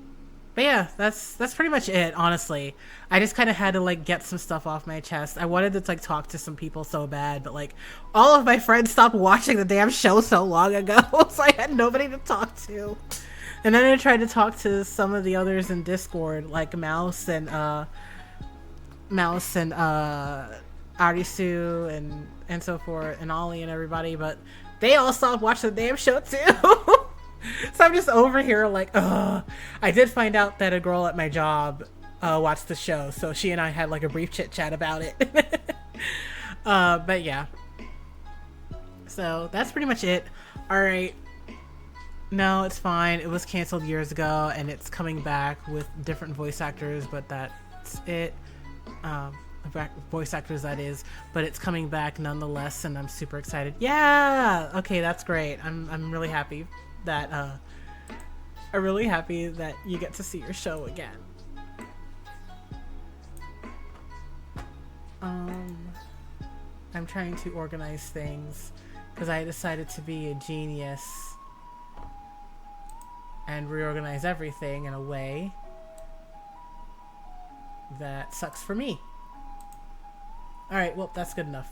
but yeah, that's pretty much it. Honestly, I just kind of had to like get some stuff off my chest. I wanted to like talk to some people so bad, but like all of my friends stopped watching the damn show so long ago, so I had nobody to talk to. And then I tried to talk to some of the others in Discord, like Mouse and Arisu and so forth, and Ollie and everybody, but they all stopped watching the damn show too. So I'm just over here like, ugh. I did find out that a girl at my job watched the show, so she and I had like a brief chit chat about it. But yeah, so that's pretty much it. All right. No, it's fine. It was canceled years ago, and it's coming back with different voice actors, but that's it. Um, Voice actors, that is, but it's coming back nonetheless, and I'm super excited. Yeah, okay, that's great. I'm really happy that I'm really happy that you get to see your show again. Um, I'm trying to organize things because I decided to be a genius and reorganize everything in a way that sucks for me. Alright, well, that's good enough.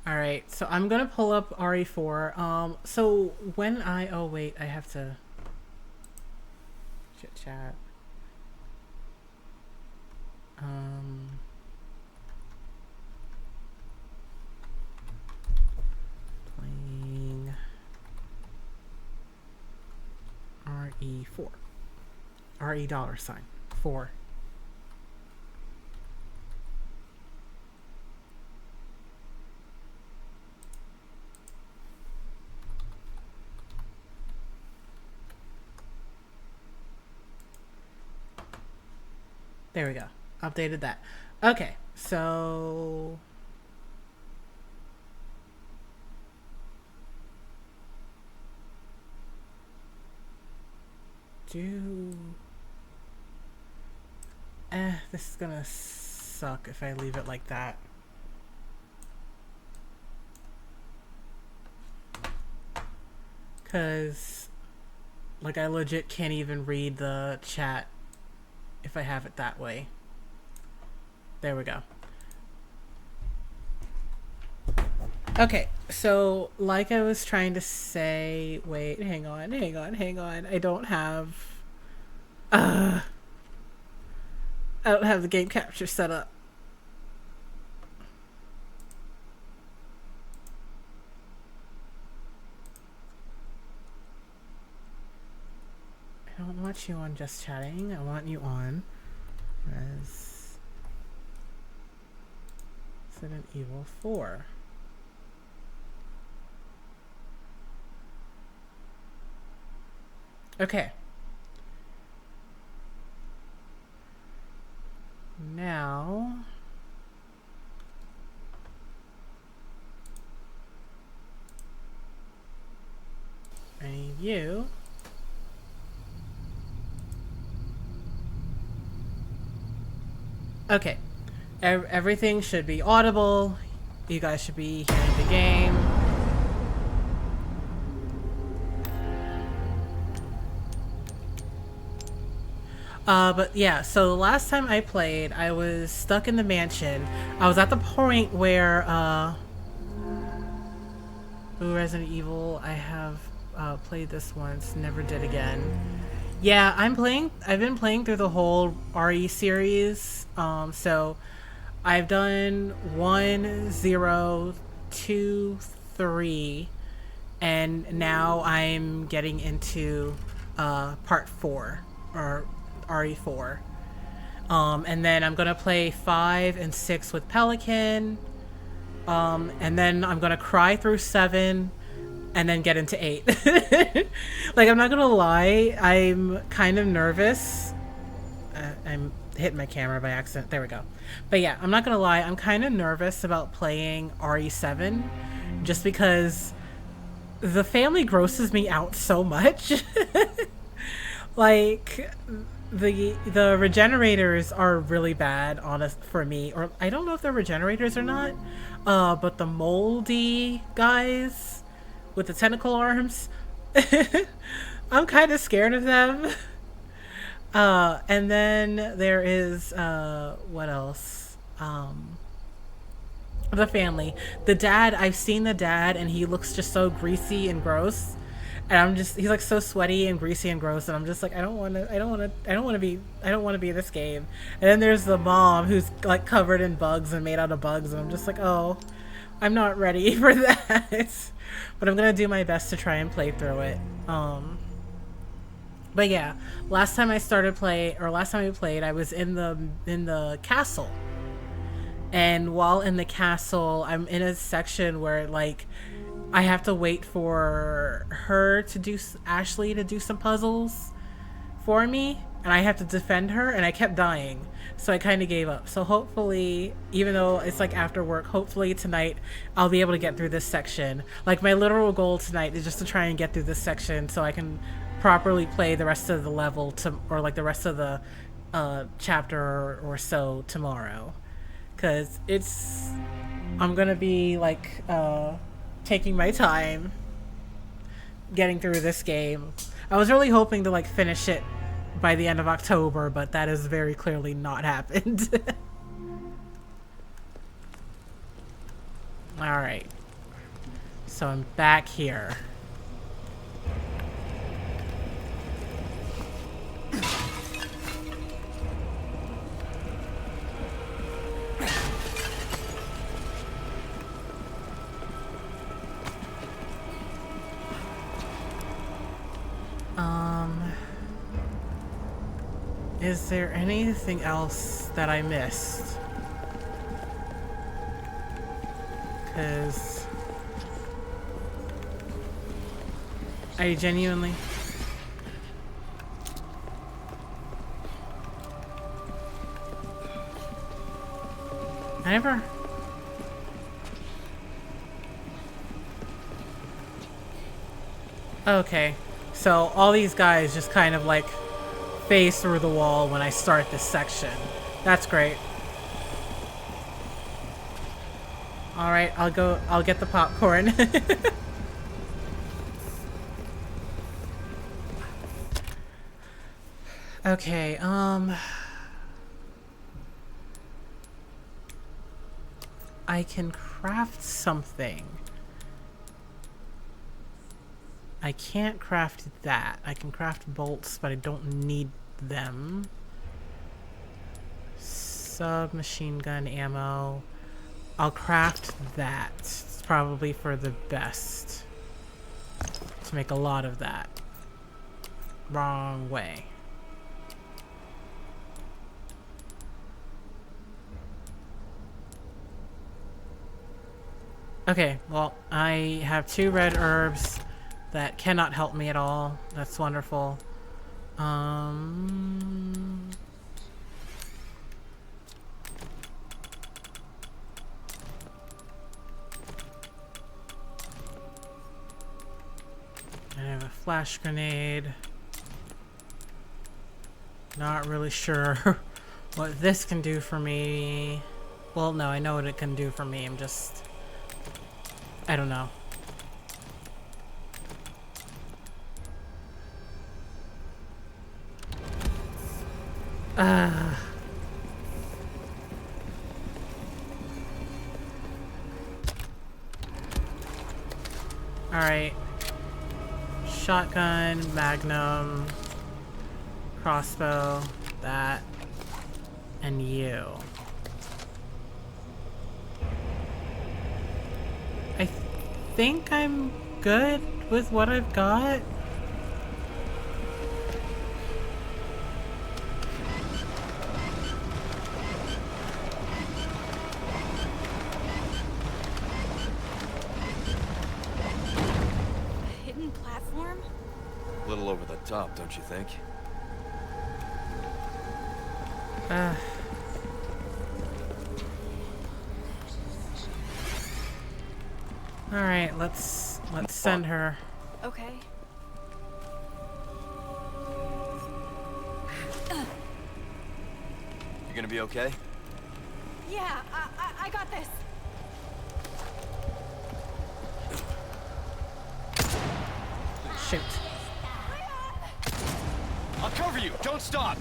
Alright, so I'm gonna pull up RE4. So when oh wait, I have to chit chat. Playing RE4. RE $4. There we go. Updated that. Okay, so this is gonna suck if I leave it like that. Cause like I legit can't even read the chat if I have it that way. There we go. Okay, so like I was trying to say, wait, hang on. I don't have the game capture set up. I don't want you on just chatting. I want you on Resident Evil 4. Okay. Now I need you. Okay. Everything should be audible. You guys should be hearing the game. But yeah, so the last time I played, I was stuck in the mansion. I was at the point where, Resident Evil, I have, played this once, never did again. Yeah, I've been playing through the whole RE series, so I've done 1, 0, 2, 3, and now I'm getting into part 4, or RE4. And then I'm gonna play 5 and 6 with Pelican. And then I'm gonna cry through 7, and then get into 8. Like, I'm not gonna lie, I'm kind of nervous. I'm hitting my camera by accident. There we go. But yeah, I'm not gonna lie, I'm kind of nervous about playing RE7, just because the family grosses me out so much. Like, the regenerators are really bad, honest, for me. Or I don't know if they're regenerators or not. But the moldy guys with the tentacle arms, I'm kind of scared of them. And then there is what else? The family. The dad, I've seen the dad, and he looks just so greasy and gross. And he's like so sweaty and greasy and gross, and I'm just like, I don't want to be in this game. And then there's the mom who's like covered in bugs and made out of bugs, and I'm just like, oh, I'm not ready for that. But I'm gonna do my best to try and play through it. But yeah, last time we played, I was in the castle. And while in the castle, I'm in a section where, like, I have to wait for Ashley to do some puzzles for me, and I have to defend her, and I kept dying, so I kind of gave up. So hopefully, even though it's like after work, hopefully tonight I'll be able to get through this section. Like, my literal goal tonight is just to try and get through this section so I can properly play the rest of the level or like the rest of the chapter or so tomorrow. Because I'm gonna be like taking my time getting through this game. I was really hoping to like finish it by the end of October, but that has very clearly not happened. Alright. So I'm back here. Is there anything else that I missed? Because I genuinely... I never... Okay, so all these guys just kind of like phase through the wall when I start this section. That's great. Alright, I'll get the popcorn. Okay, I can craft something. I can't craft that. I can craft bolts, but I don't need them. Submachine gun ammo. I'll craft that. It's probably for the best. To make a lot of that. Wrong way. Okay, well, I have 2 red herbs that cannot help me at all. That's wonderful. I have a flash grenade. Not really sure what this can do for me. Well, no, I know what it can do for me. I don't know. Alright. Shotgun, magnum, crossbow, that, and you. I think I'm good with what I've got. A hidden platform? A little over the top, don't you think? All right, let's send her. Okay. You gonna be okay? Yeah, I got this. Shoot. I'll cover you. Don't stop.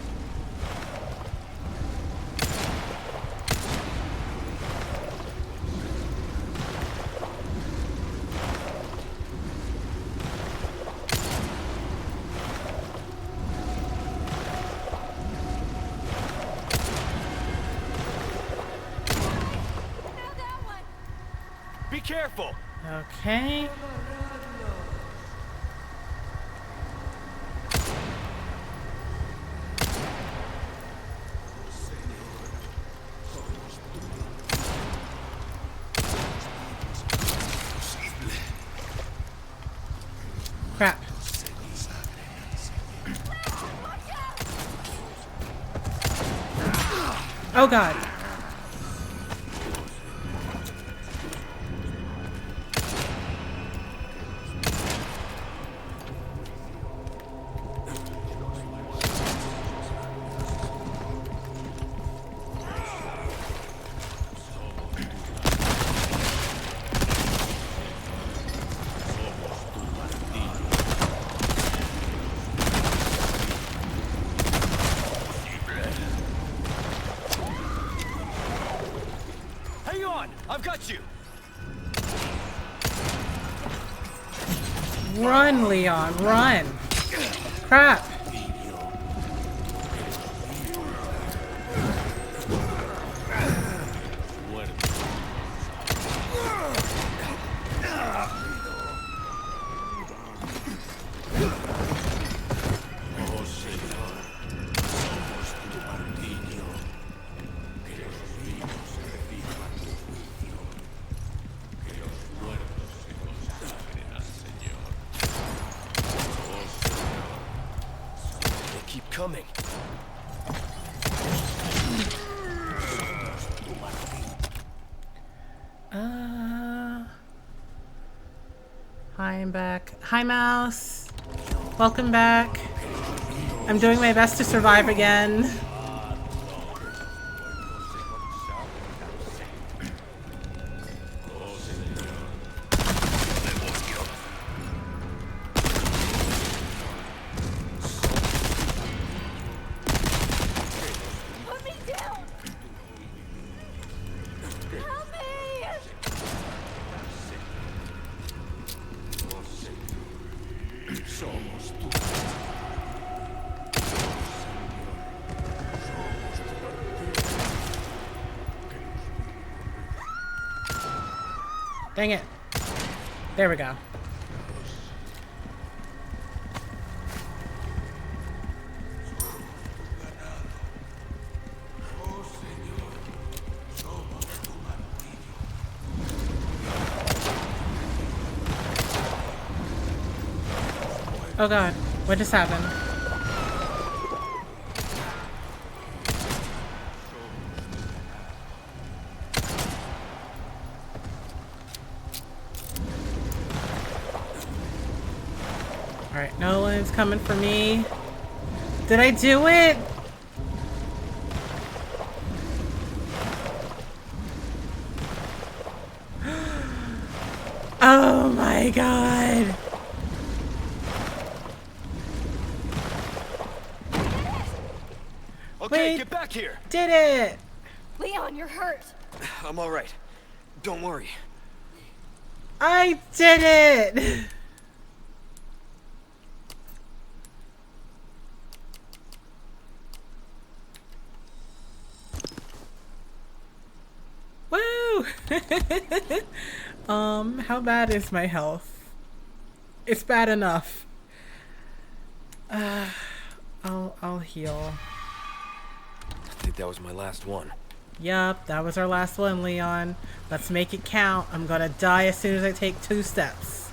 Be careful. Okay. Crap. Oh God. Hang on. I've got you. Run, Leon, run. Crap. Keep coming. Hi, I'm back. Hi, Mouse. Welcome back. I'm doing my best to survive again. Put me down! Help me! Dang it. There we go. Oh God, what just happened? Alright, no one's coming for me. Did I do it? Oh my God. Okay, Wait. get back here. Did it! Leon, you're hurt. I'm all right. Don't worry. I did it! Woo! How bad is my health? It's bad enough. I'll heal. I think that was my last one. Yup, that was our last one, Leon. Let's make it count. I'm gonna die as soon as I take 2 steps.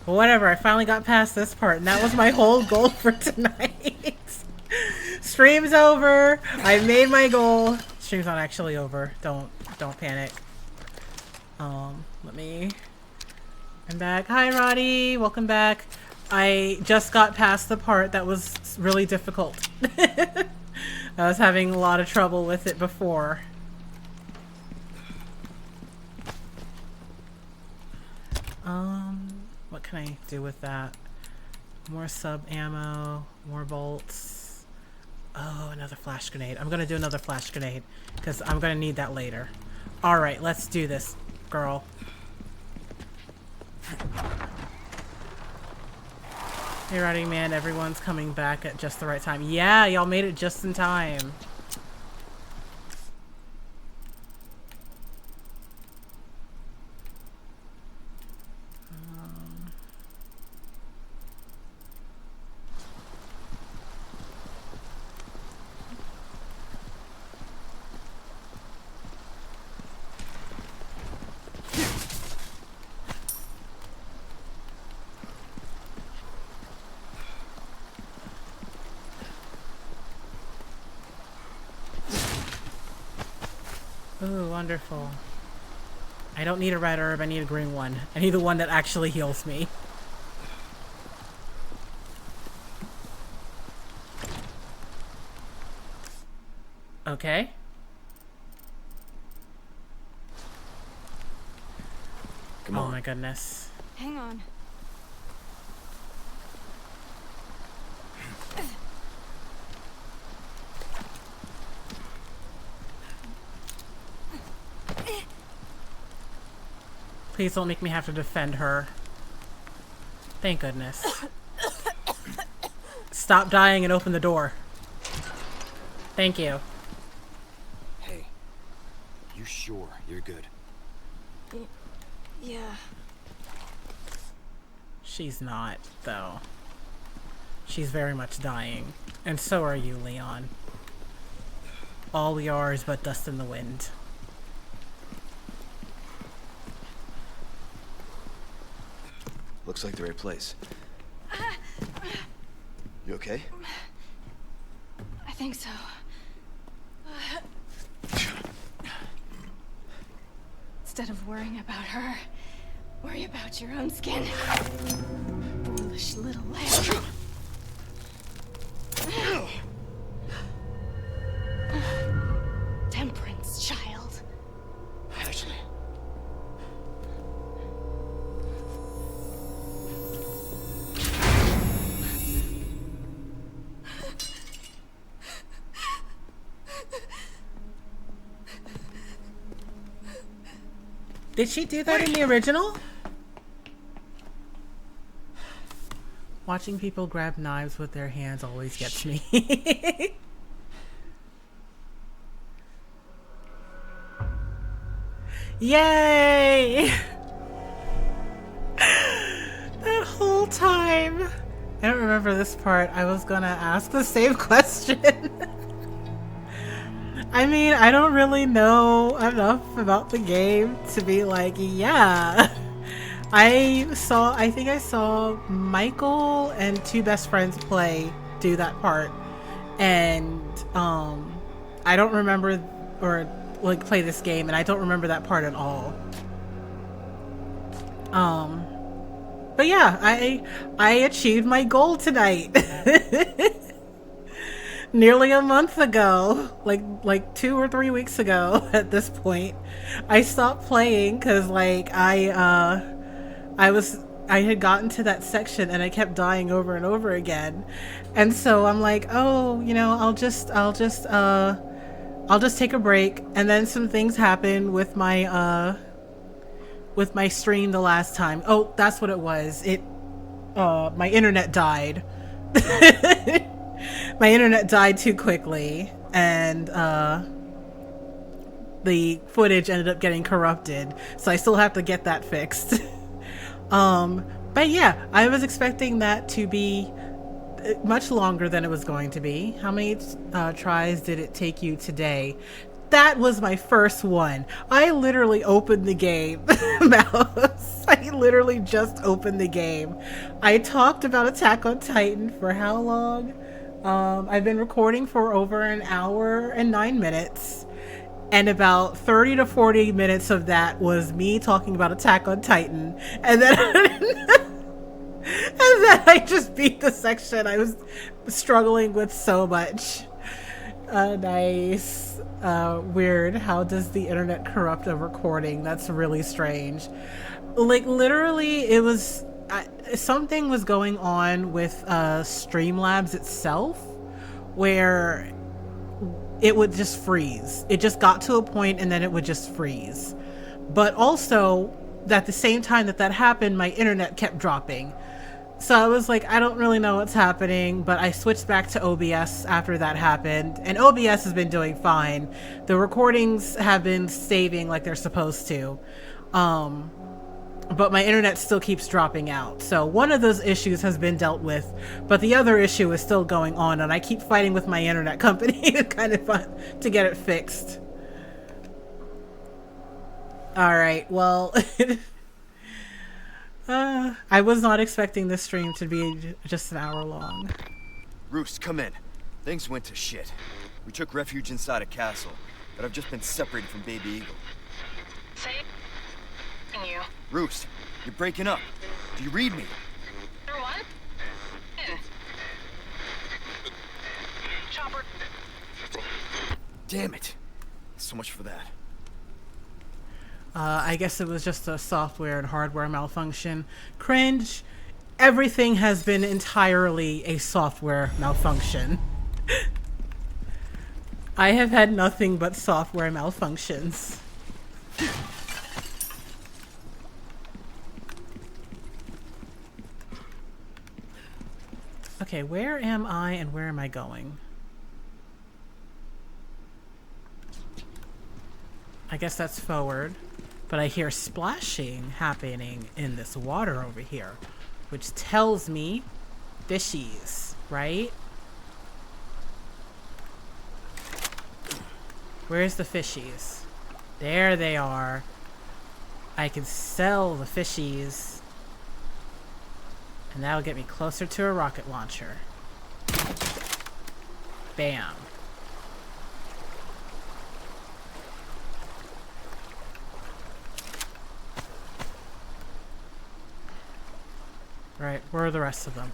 But whatever, I finally got past this part, and that was my whole goal for tonight. Stream's over. I made my goal. Stream's not actually over. Don't panic. Let me... I'm back. Hi, Roddy. Welcome back. I just got past the part that was really difficult. I was having a lot of trouble with it before. What can I do with that? More sub ammo, more bolts. Oh, another flash grenade. I'm gonna do another flash grenade because I'm gonna need that later. All right, let's do this, girl. Hey, Roddy Man, everyone's coming back at just the right time. Yeah, y'all made it just in time. Ooh, wonderful. I don't need a red herb, I need a green one. I need the one that actually heals me. Okay. Come on. Oh my goodness. Hang on. Please don't make me have to defend her. Thank goodness. Stop dying and open the door. Thank you. Hey, you sure you're good? Yeah. She's not, though. She's very much dying. And so are you, Leon. All we are is but dust in the wind. Looks like the right place. You okay? I think so. Instead of worrying about her, worry about your own skin. Foolish little lamb. Temperance, child. Ashley. Did she do that in the original? Watching people grab knives with their hands always gets me. Yay! That whole time. I don't remember this part. I was gonna ask the same question. I mean, I don't really know enough about the game to be like, yeah. I think I saw Michael and 2 best friends do that part. And I don't remember or like play this game, and I don't remember that part at all. But yeah, I achieved my goal tonight. Nearly a month ago, like 2 or 3 weeks ago at this point, I stopped playing because like I had gotten to that section and I kept dying over and over again. And so I'm like, oh, you know, I'll just take a break. And then some things happened with my stream the last time. Oh, that's what it was. My internet died. My internet died too quickly, and the footage ended up getting corrupted, so I still have to get that fixed. But yeah, I was expecting that to be much longer than it was going to be. How many tries did it take you today? That was my first one. I literally opened the game. Mouse. I literally just opened the game. I talked about Attack on Titan for how long? I've been recording for over an hour and 9 minutes. And about 30 to 40 minutes of that was me talking about Attack on Titan. And then and then I just beat the section I was struggling with so much. Nice. Weird. How does the internet corrupt a recording? That's really strange. Like, literally, it was... something was going on with Streamlabs itself, where it would just freeze. It just got to a point and then it would just freeze. But also, at the same time that happened, my internet kept dropping. So I was like, I don't really know what's happening, but I switched back to OBS after that happened, and OBS has been doing fine. The recordings have been saving like they're supposed to, but my internet still keeps dropping out. So one of those issues has been dealt with, but the other issue is still going on, and I keep fighting with my internet company. It's kind of fun to get it fixed. Alright, well... I was not expecting this stream to be just an hour long. Roos, come in. Things went to shit. We took refuge inside a castle, but I've just been separated from Baby Eagle. Say you. Roos, you're breaking up. Do you read me? Number one? In. Chopper. Damn it. So much for that. I guess it was just a software and hardware malfunction. Cringe. Everything has been entirely a software malfunction. I have had nothing but software malfunctions. Okay, where am I and where am I going? I guess that's forward. But I hear splashing happening in this water over here, which tells me fishies, right? Where's the fishies? There they are. I can sell the fishies, and that'll get me closer to a rocket launcher. Bam. Right, where are the rest of them?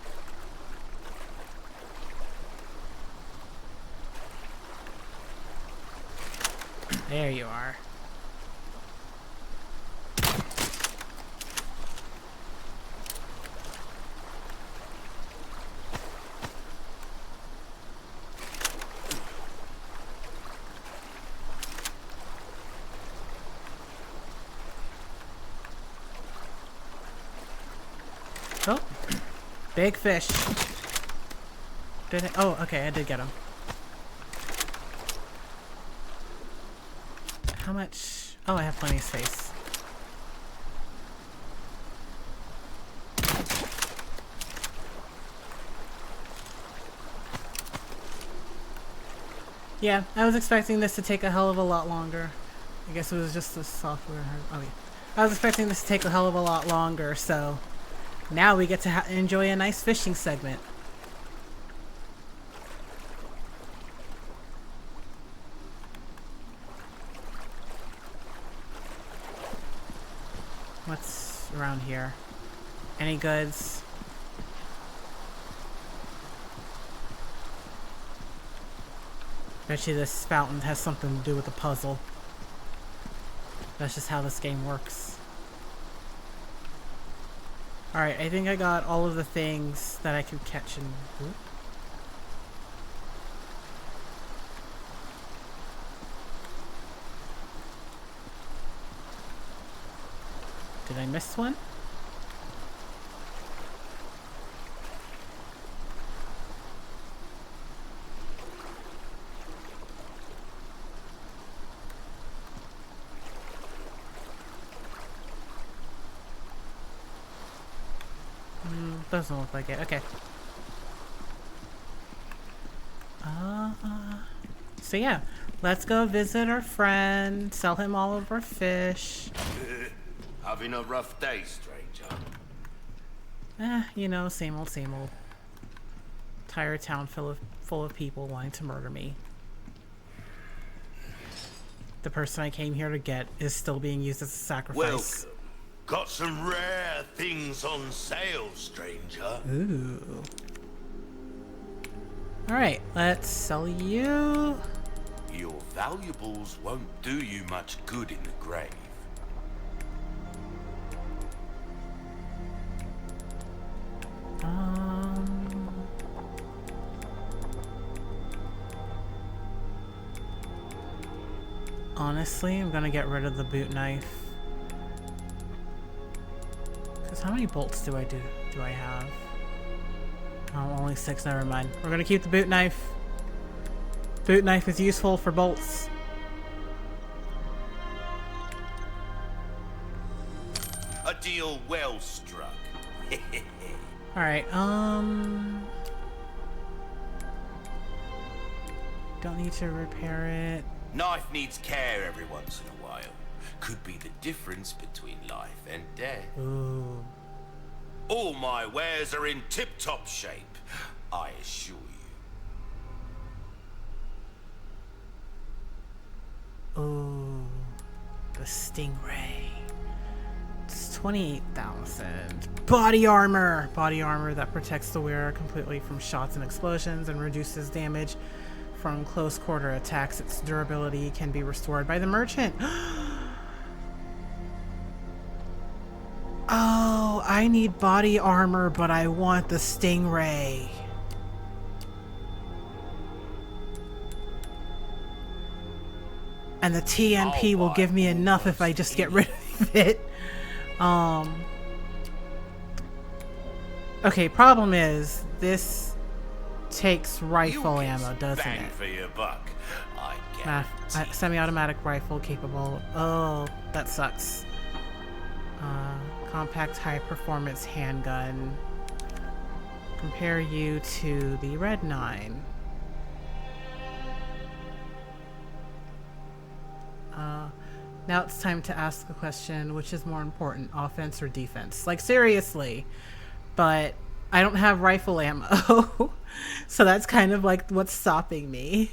There you are. Oh, big fish. Did I? Oh, okay, I did get him. How much? Oh, I have plenty of space. Yeah, I was expecting this to take a hell of a lot longer. I guess it was just the software. Oh, yeah. I was expecting this to take a hell of a lot longer, so now we get to enjoy a nice fishing segment. What's around here? Any goods? Bet you this fountain has something to do with the puzzle. That's just how this game works. Alright, I think I got all of the things that I could catch in... Ooh. Did I miss one? doesn't look like it. Okay. So yeah, let's go visit our friend, sell him all of our fish. Having a rough day, stranger. You know, same old, same old. Entire town full of people wanting to murder me. The person I came here to get is still being used as a sacrifice. Welcome. Got some rare things on sale, stranger. Ooh. Alright, let's sell you. Your valuables won't do you much good in the grave. Honestly, I'm gonna get rid of the boot knife. Cause how many bolts do I have? Oh, only 6, never mind. We're gonna keep the boot knife. Boot knife is useful for bolts. A deal well struck. Alright, don't need to repair it. Knife needs care every once in a while. Could be the difference between life and death. Ooh. All my wares are in tip-top shape, I assure you. Ooh. The Stingray. It's 28,000. Body armor! Body armor that protects the wearer completely from shots and explosions and reduces damage from close quarter attacks. Its durability can be restored by the merchant. Oh, I need body armor, but I want the Stingray. And the TNP will give me enough if I just get rid of it. Okay, problem is, this takes rifle ammo, doesn't Bang it? for your buck, I guarantee. Semi-automatic rifle capable. Oh, that sucks. Compact high-performance handgun. Compare you to the Red 9. Now it's time to ask the question, which is more important, offense or defense? Like, seriously. But I don't have rifle ammo. So that's kind of like what's stopping me.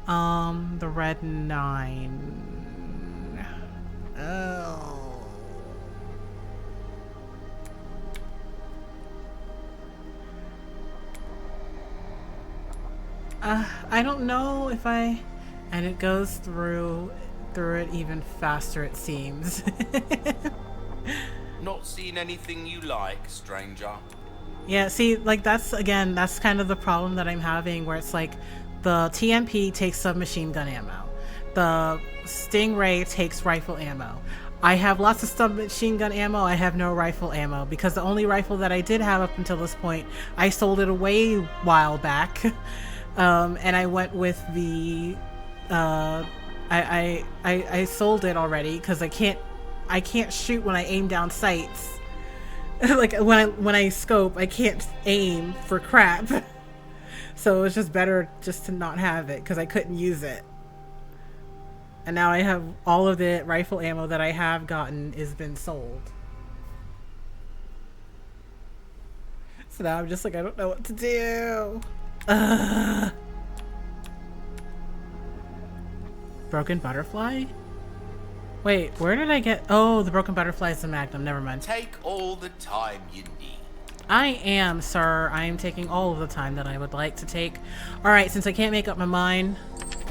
The Red 9. Oh. I don't know if I... And it goes through it even faster, it seems. Not seen anything you like, stranger? Yeah, see, like, that's kind of the problem that I'm having, where it's like, the TMP takes submachine gun ammo. The Stingray takes rifle ammo. I have lots of submachine gun ammo, I have no rifle ammo, because the only rifle that I did have up until this point, I sold it a way while back. And I went with the, I sold it already, because I can't shoot when I aim down sights. Like, when I scope, I can't aim for crap. So it's just better just to not have it, because I couldn't use it. And now I have all of the rifle ammo that I have gotten has been sold. So now I'm just like, I don't know what to do. Broken butterfly? Wait, where did I get... Oh, the broken butterfly is the Magnum. Never mind. Take all the time you need. I am, sir. I am taking all of the time that I would like to take. Alright, since I can't make up my mind,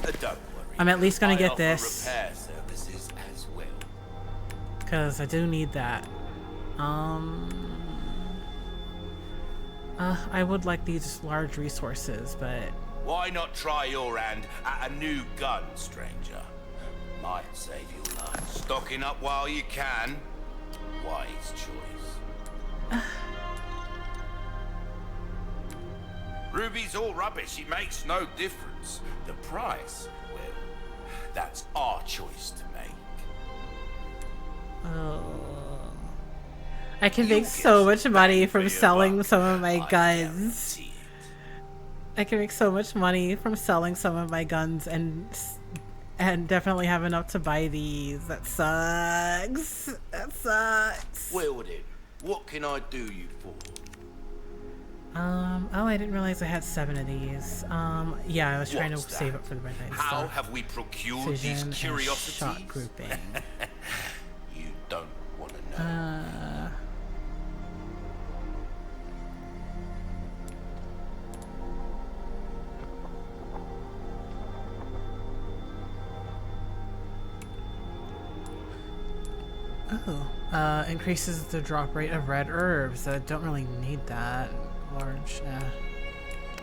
Don't worry. I'm at least gonna get offer this. repair services as well. Because I do need that. I would like these large resources, but... Why not try your hand at a new gun, stranger? Might save your life. Stocking up while you can. Wise choice. Ruby's all rubbish. It makes no difference. The price, well, that's our choice to make. Oh. I can make so much money from selling some of my guns. I can make so much money from selling some of my guns and definitely have enough to buy these. That sucks. That sucks. Well then, what can I do you for? Oh, I didn't realize I had 7 of these. Yeah, I was trying to What's save that? up for the midnight How stuff. have we procured Precision these and curiosities? shot grouping. You don't want to know. Oh, increases the drop rate of red herbs. I don't really need that. Large,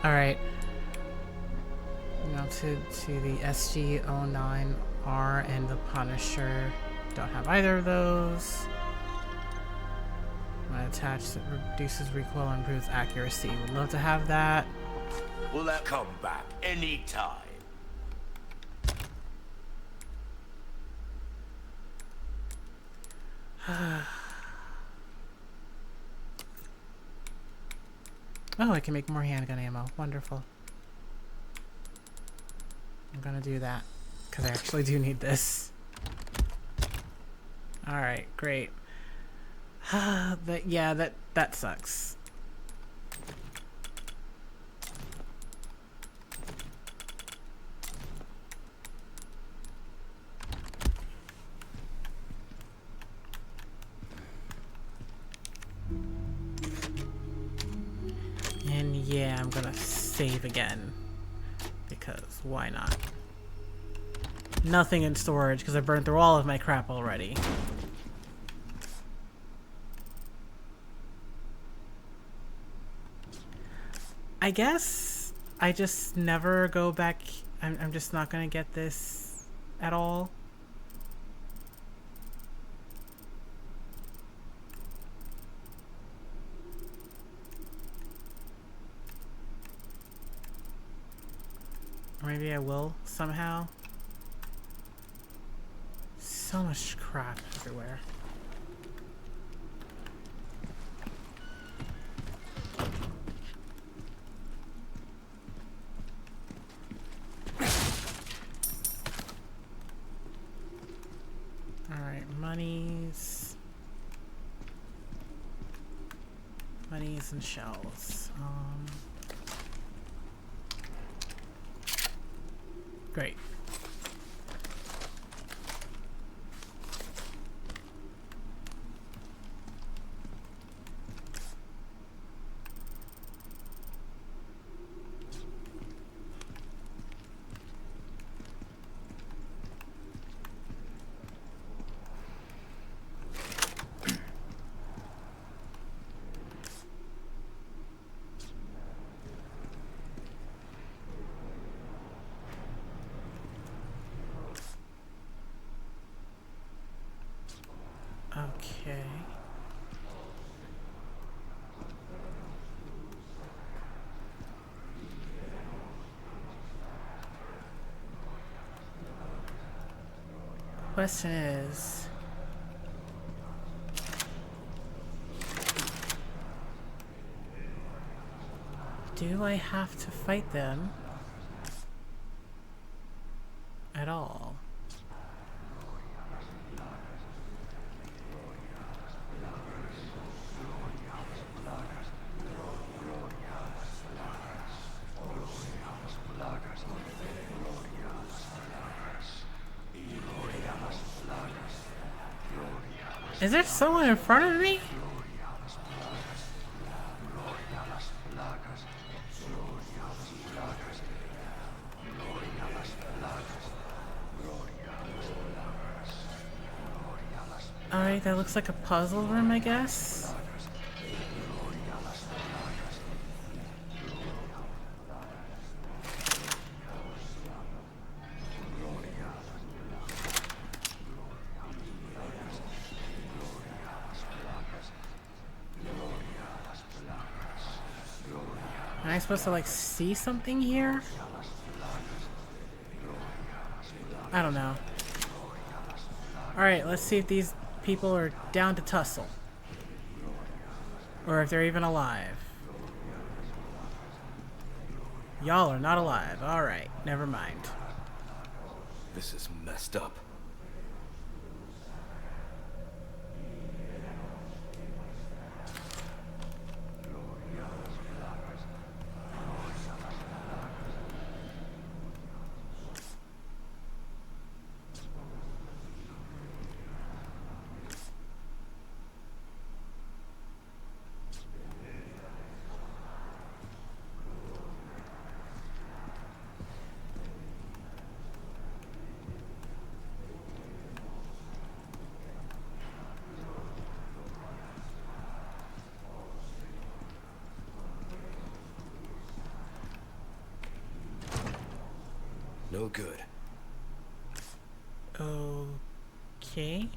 Alright. Now to the SG-09R and the Punisher. Don't have either of those. I'm gonna attach that reduces recoil and improves accuracy. Would love to have that. Will that come back anytime? Oh, I can make more handgun ammo. Wonderful. I'm gonna do that because I actually do need this. Alright, great. But yeah, that sucks. And yeah, I'm gonna save again because why not? Nothing in storage because I burned through all of my crap already. I guess I just never go back. I'm just not gonna get this at all. Or maybe I will somehow. So much crap everywhere. Alright, monies. Monies and shells. Great. Okay. Question is, do I have to fight them at all? Is there someone in front of me? Alright, that looks like a puzzle room, I guess. Am I supposed to like see something here? I don't know. Alright, let's see if these people are down to tussle. Or if they're even alive. Y'all are not alive. Alright, never mind. This is messed up. No good. Okay.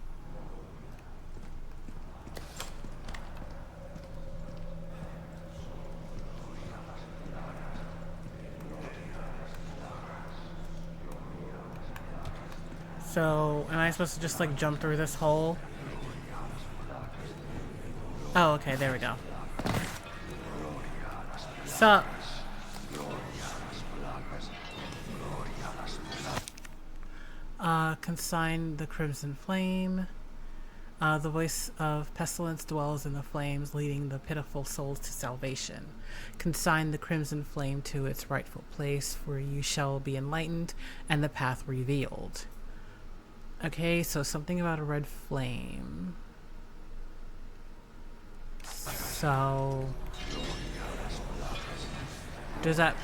So, am I supposed to just like jump through this hole? Oh, okay, there we go. Sup? Consign the crimson flame. The voice of pestilence dwells in the flames, leading the pitiful souls to salvation. Consign the crimson flame to its rightful place, for you shall be enlightened and the path revealed. Okay, so something about a red flame. So, does that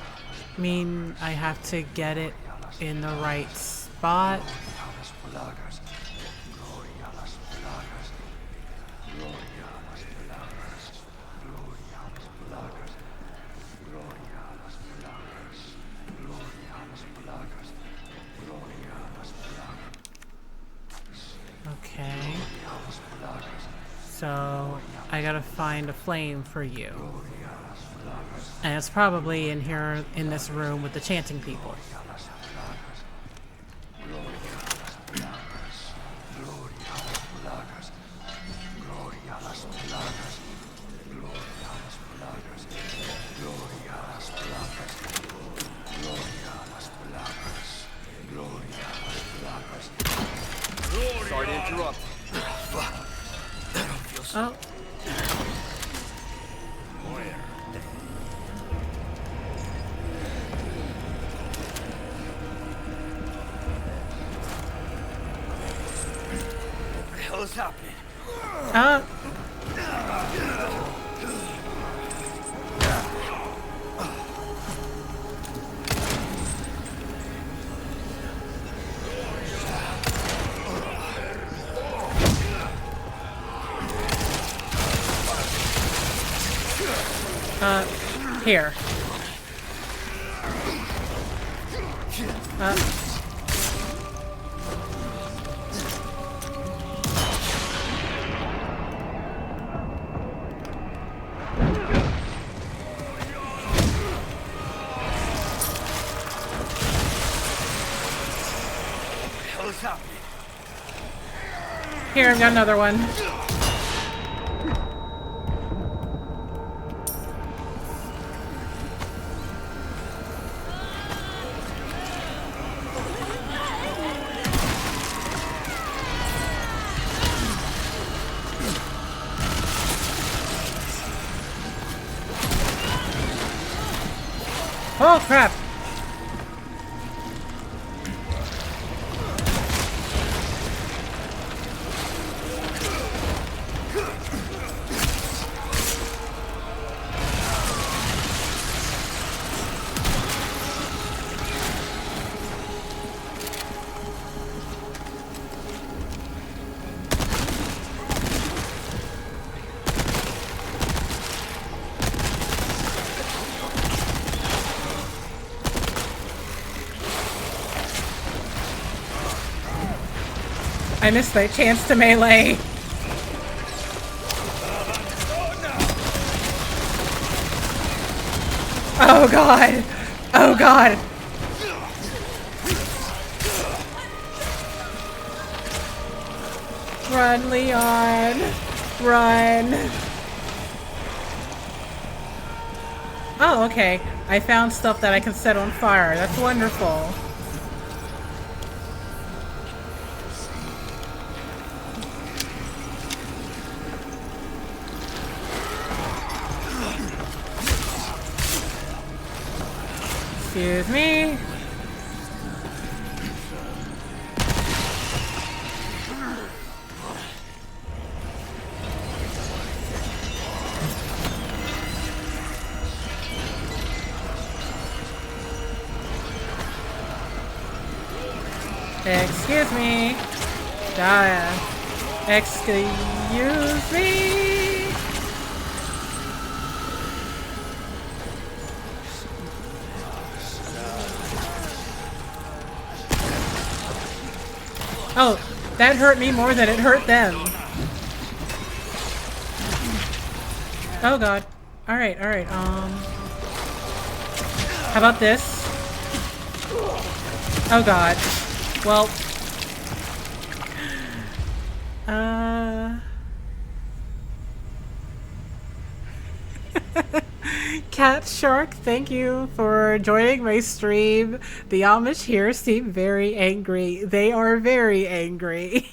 mean I have to get it in the right spot? Okay. So, I gotta find a flame for you. And it's probably in here, in this room with the chanting people. Sorry to interrupt. Oh. What the hell is happening? Here. What's happening? Here, I've got another one. Oh crap! I missed the chance to melee. Oh god! Oh god! Run, Leon! Run! Oh, okay. I found stuff that I can set on fire. That's wonderful. Excuse me. Excuse me. Excuse me. Oh, that hurt me more than it hurt them. Oh god. Alright, alright, how about this? Oh god. Well. Cat Shark, thank you for joining my stream. The Amish here seem very angry. They are very angry.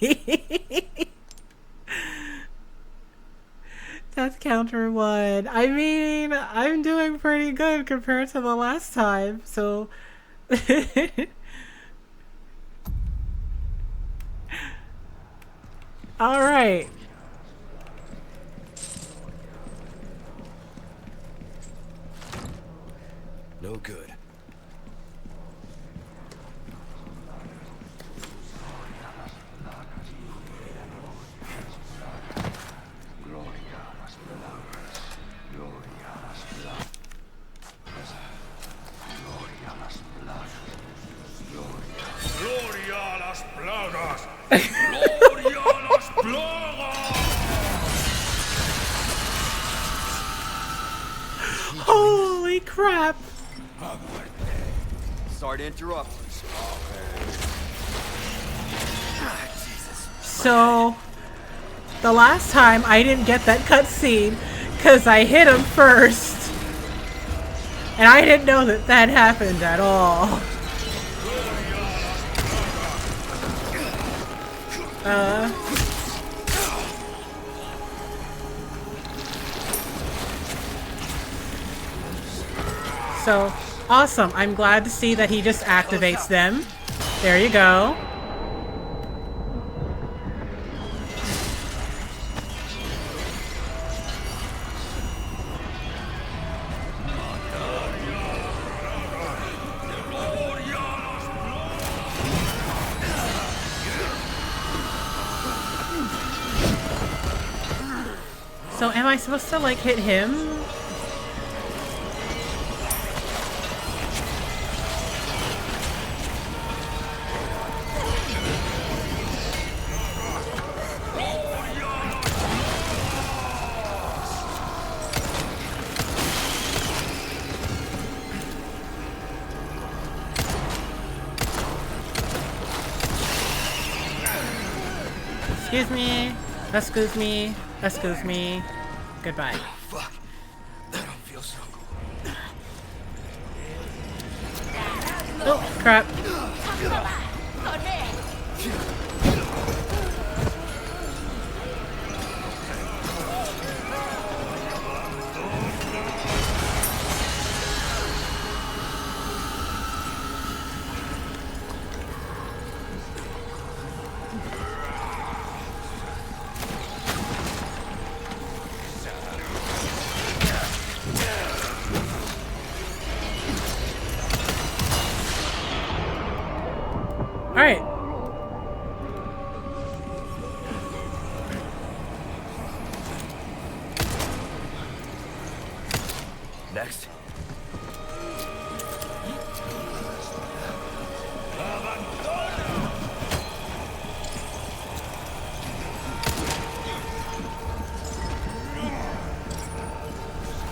That's counter one. I mean, I'm doing pretty good compared to the last time, so... Alright. No good. Holy crap! Sorry to interrupt. So, the last time I didn't get that cutscene because I hit him first. And I didn't know that that happened at all. So, awesome. I'm glad to see that he just activates them. There you go. So am I supposed to, like, hit him? Excuse me. Excuse me. Excuse me. Goodbye. Fuck. That don't feel so good. Oh, crap. Alright. Next.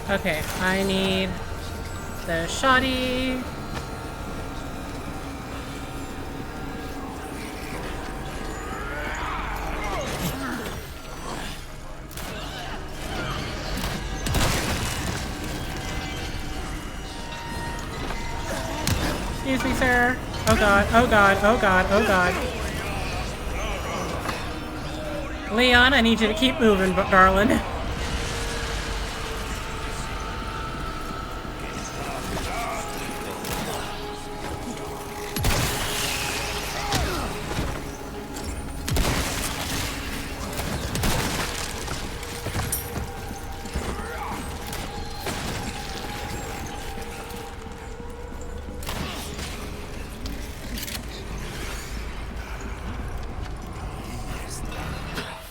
Okay, I need the shoddy. Excuse me, sir. Oh god, oh god, oh god, oh god. Leon, I need you to keep moving, darling.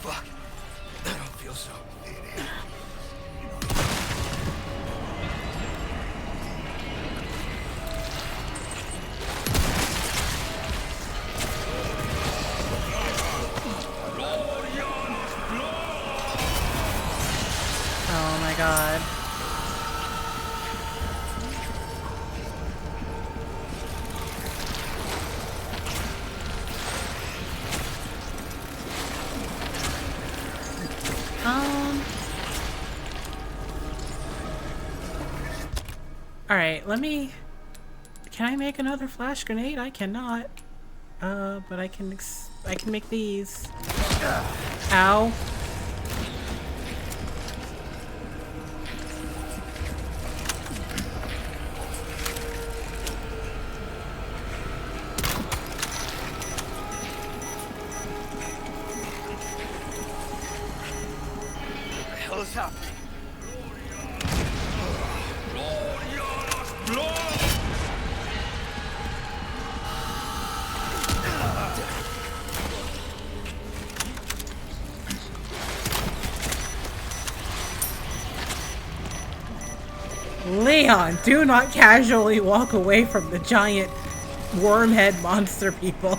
Fuck. I don't feel so. Oh my god. Alright, let me... Can I make another flash grenade? I cannot. But I can make these. Ow. What the hell is happening? Leon, do not casually walk away from the giant wormhead monster people.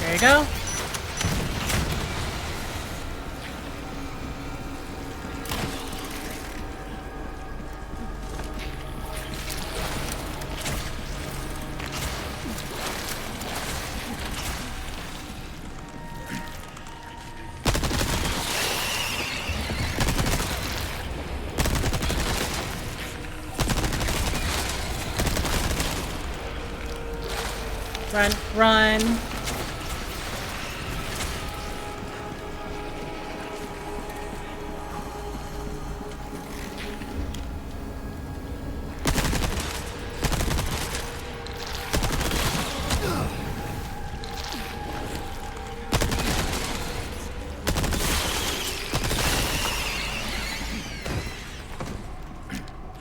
There you go. Run, run.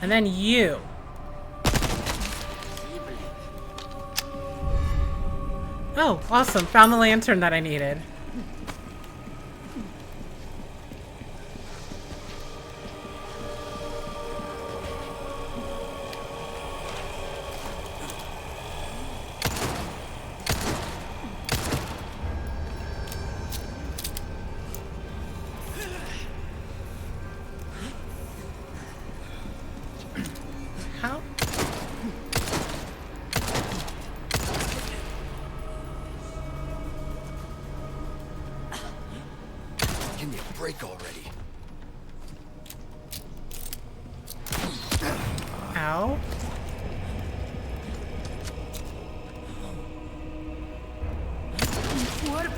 And then you. Oh, awesome. Found the lantern that I needed. How? Give me a break already. Ow. What?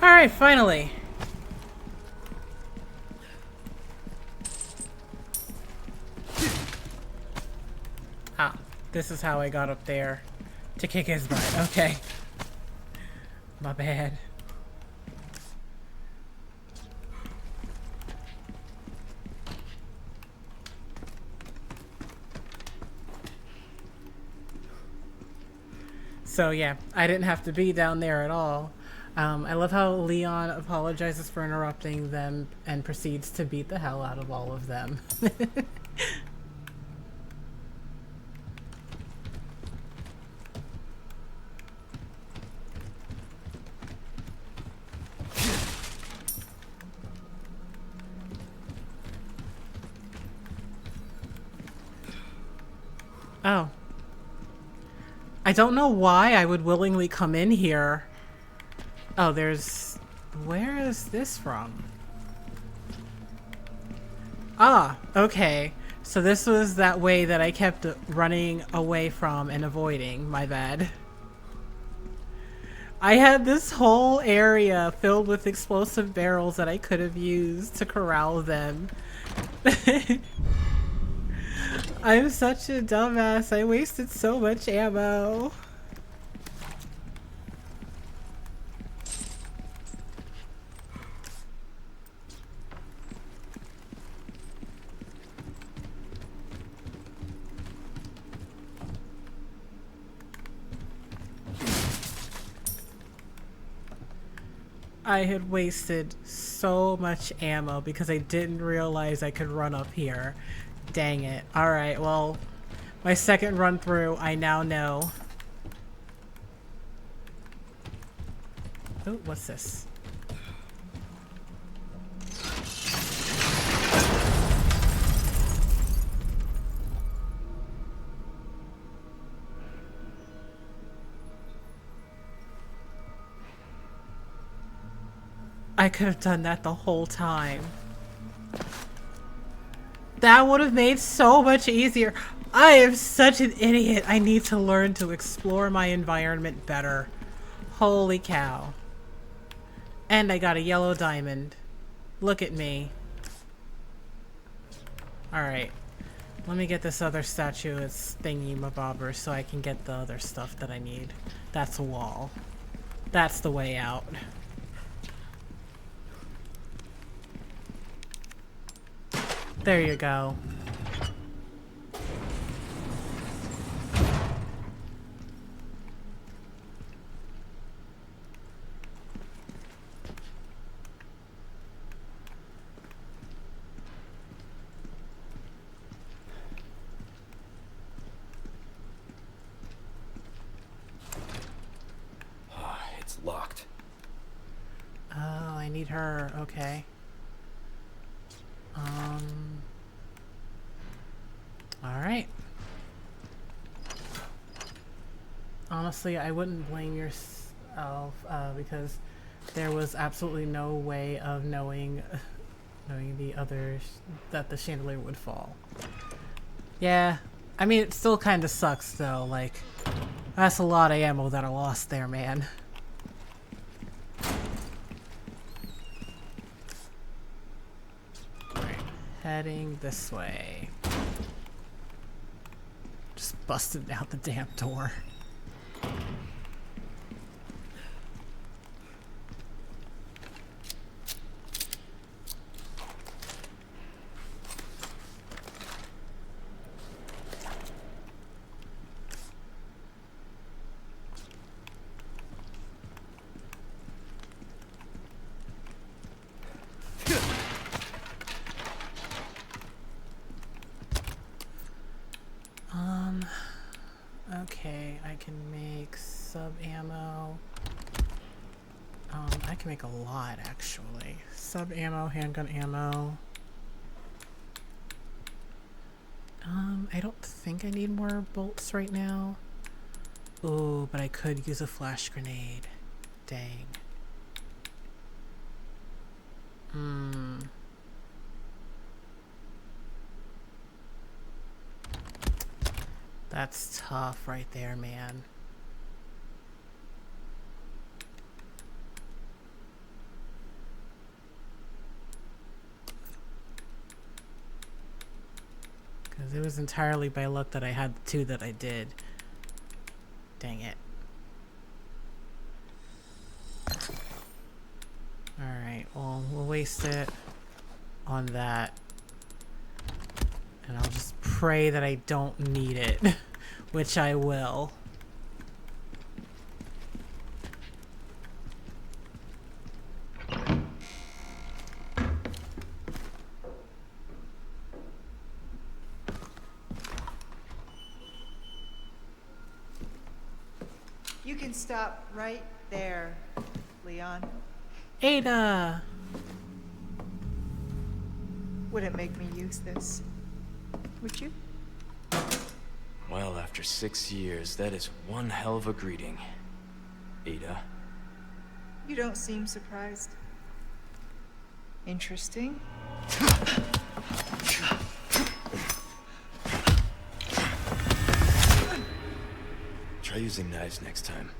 Alright, finally. Ah, this is how I got up there. To kick his butt. Okay. My bad. So yeah, I didn't have to be down there at all. I love how Leon apologizes for interrupting them and proceeds to beat the hell out of all of them. Oh. I don't know why I would willingly come in here. Oh, there's... Where is this from? Ah, okay. So this was that way that I kept running away from and avoiding. My bad. I had this whole area filled with explosive barrels that I could have used to corral them. I'm such a dumbass. I wasted so much ammo. I had wasted so much ammo because I didn't realize I could run up here. Dang it. Alright, well, my second run through, I now know. Oh, what's this? I could have done that the whole time. That would have made so much easier. I am such an idiot. I need to learn to explore my environment better. Holy cow. And I got a yellow diamond. Look at me. Alright. Let me get this other statue. It's thingy-mabobber so I can get the other stuff that I need. That's a wall. That's the way out. There you go. It's locked. Oh, I need her. Okay. Alright. Honestly, I wouldn't blame yourself because there was absolutely no way of knowing the others that the chandelier would fall. Yeah, I mean, it still kind of sucks though. Like, that's a lot of ammo that I lost there, man. Alright, heading this way. Just busted out the damn door. Okay, I can make sub-ammo. I can make a lot, actually. Sub-ammo, handgun ammo. I don't think I need more bolts right now. Ooh, but I could use a flash grenade. Dang. That's tough right there, man. Because it was entirely by luck that I had the two that I did. Dang it. Alright, well, we'll waste it on that. And I'll just pray that I don't need it, which I will. You can stop right there, Leon. AIDA! Wouldn't make me use this, would you? Well, after 6 years, that is one hell of a greeting, Ada. You don't seem surprised. Interesting. Try using knives next time.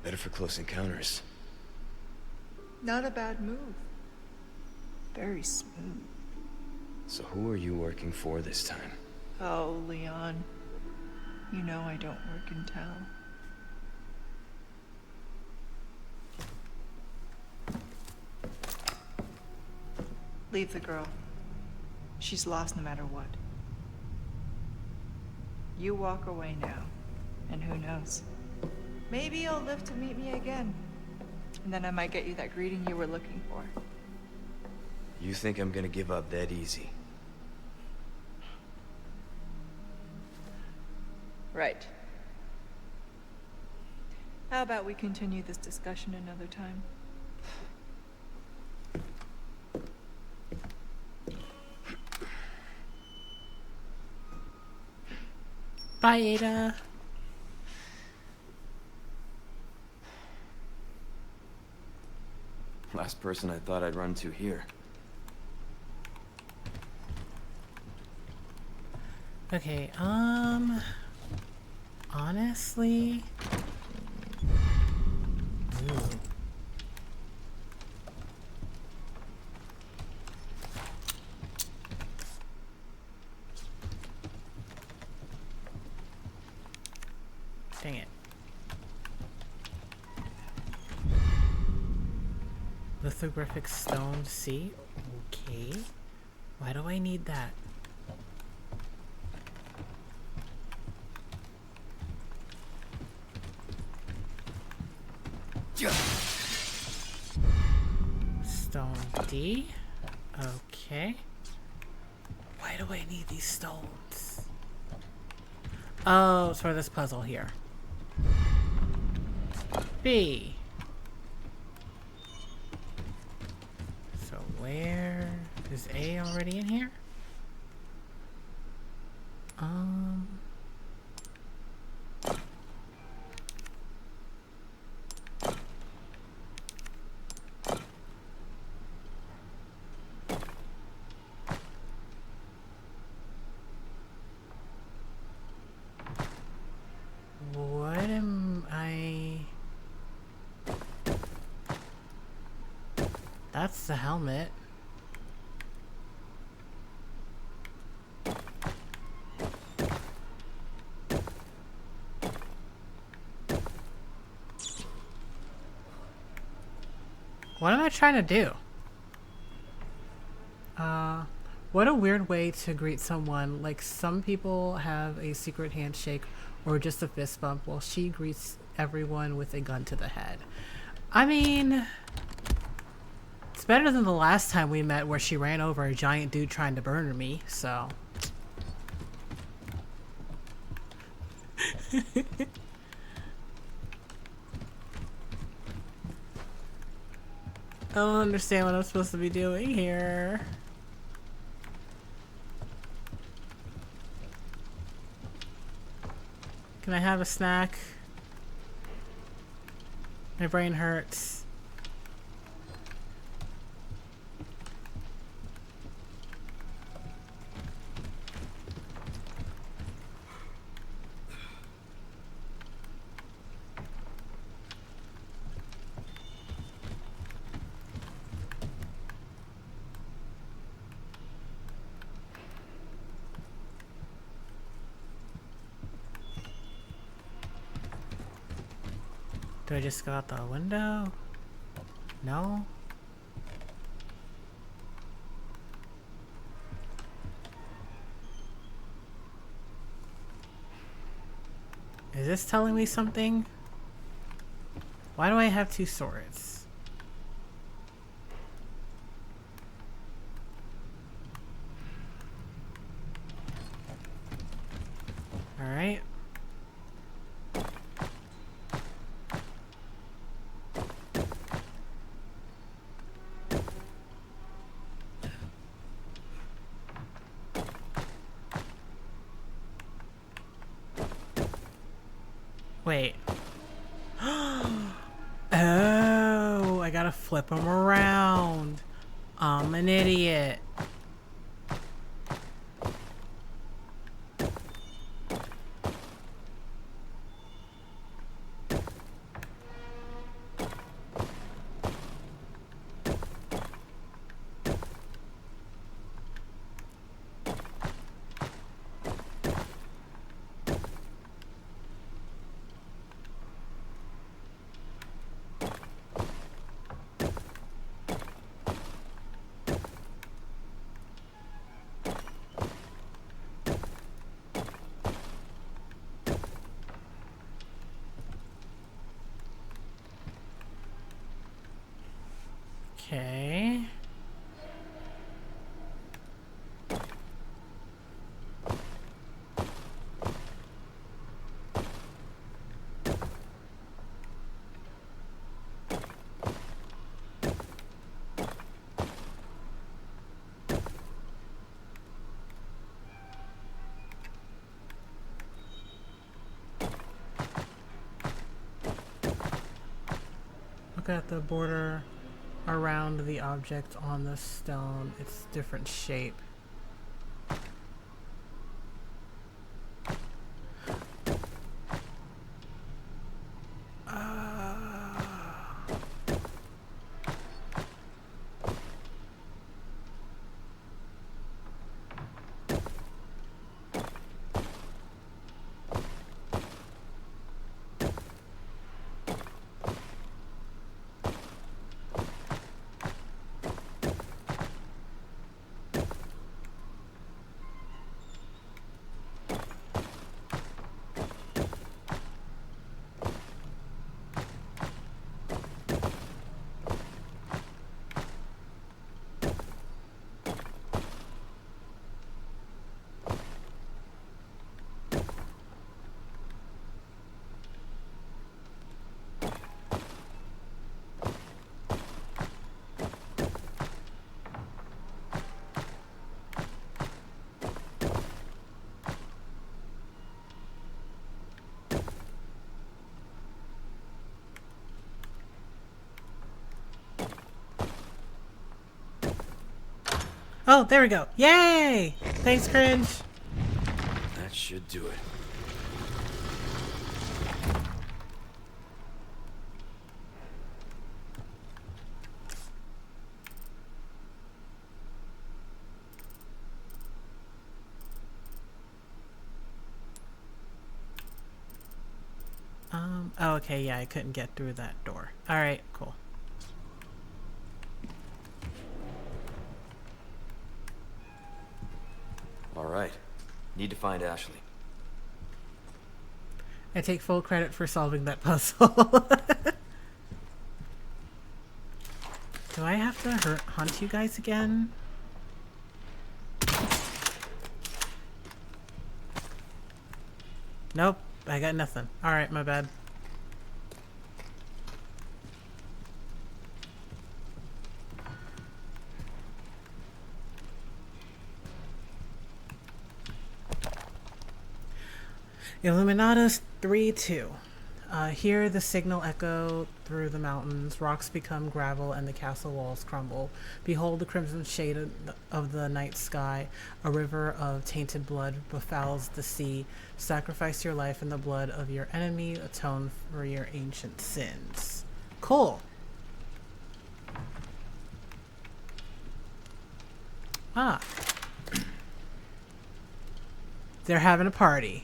Better for close encounters. Not a bad move. Very smooth. So who are you working for this time? Oh, Leon. You know I don't work in town. Leave the girl. She's lost no matter what. You walk away now, and who knows? Maybe you'll live to meet me again. And then I might get you that greeting you were looking for. You think I'm gonna give up that easy? Right. How about we continue this discussion another time? Bye, Ada. Last person I thought I'd run to here. Okay, honestly... Ooh. Dang it. Lithographic stone C? Okay. Why do I need that? Stone D? Okay. Why do I need these stones? Oh, it's for this puzzle here. B. So where is A already in here? What am I... That's the helmet. What am I trying to do? What a weird way to greet someone. Like, some people have a secret handshake or just a fist bump, while she greets everyone with a gun to the head. I mean, it's better than the last time we met where she ran over a giant dude trying to murder me, so... I don't understand what I'm supposed to be doing here. Can I have a snack? My brain hurts. Do I just go out the window? No? Is this telling me something? Why do I have two swords? Alright. Wait. Oh, I gotta flip them around. I'm an idiot. Okay. Look at the border around the object on the stone. It's different shape. Oh, there we go. Yay! Thanks, Cringe. That should do it. Oh, okay, yeah, I couldn't get through that door. Alright, cool. All right. Need to find Ashley. I take full credit for solving that puzzle. Do I have to hunt you guys again? Nope, I got nothing. Alright, my bad. Illuminatus 3-2. Hear the signal echo through the mountains. Rocks become gravel and the castle walls crumble. Behold the crimson shade of the night sky. A river of tainted blood befouls the sea. Sacrifice your life in the blood of your enemy. Atone for your ancient sins. Cool. Ah. They're having a party.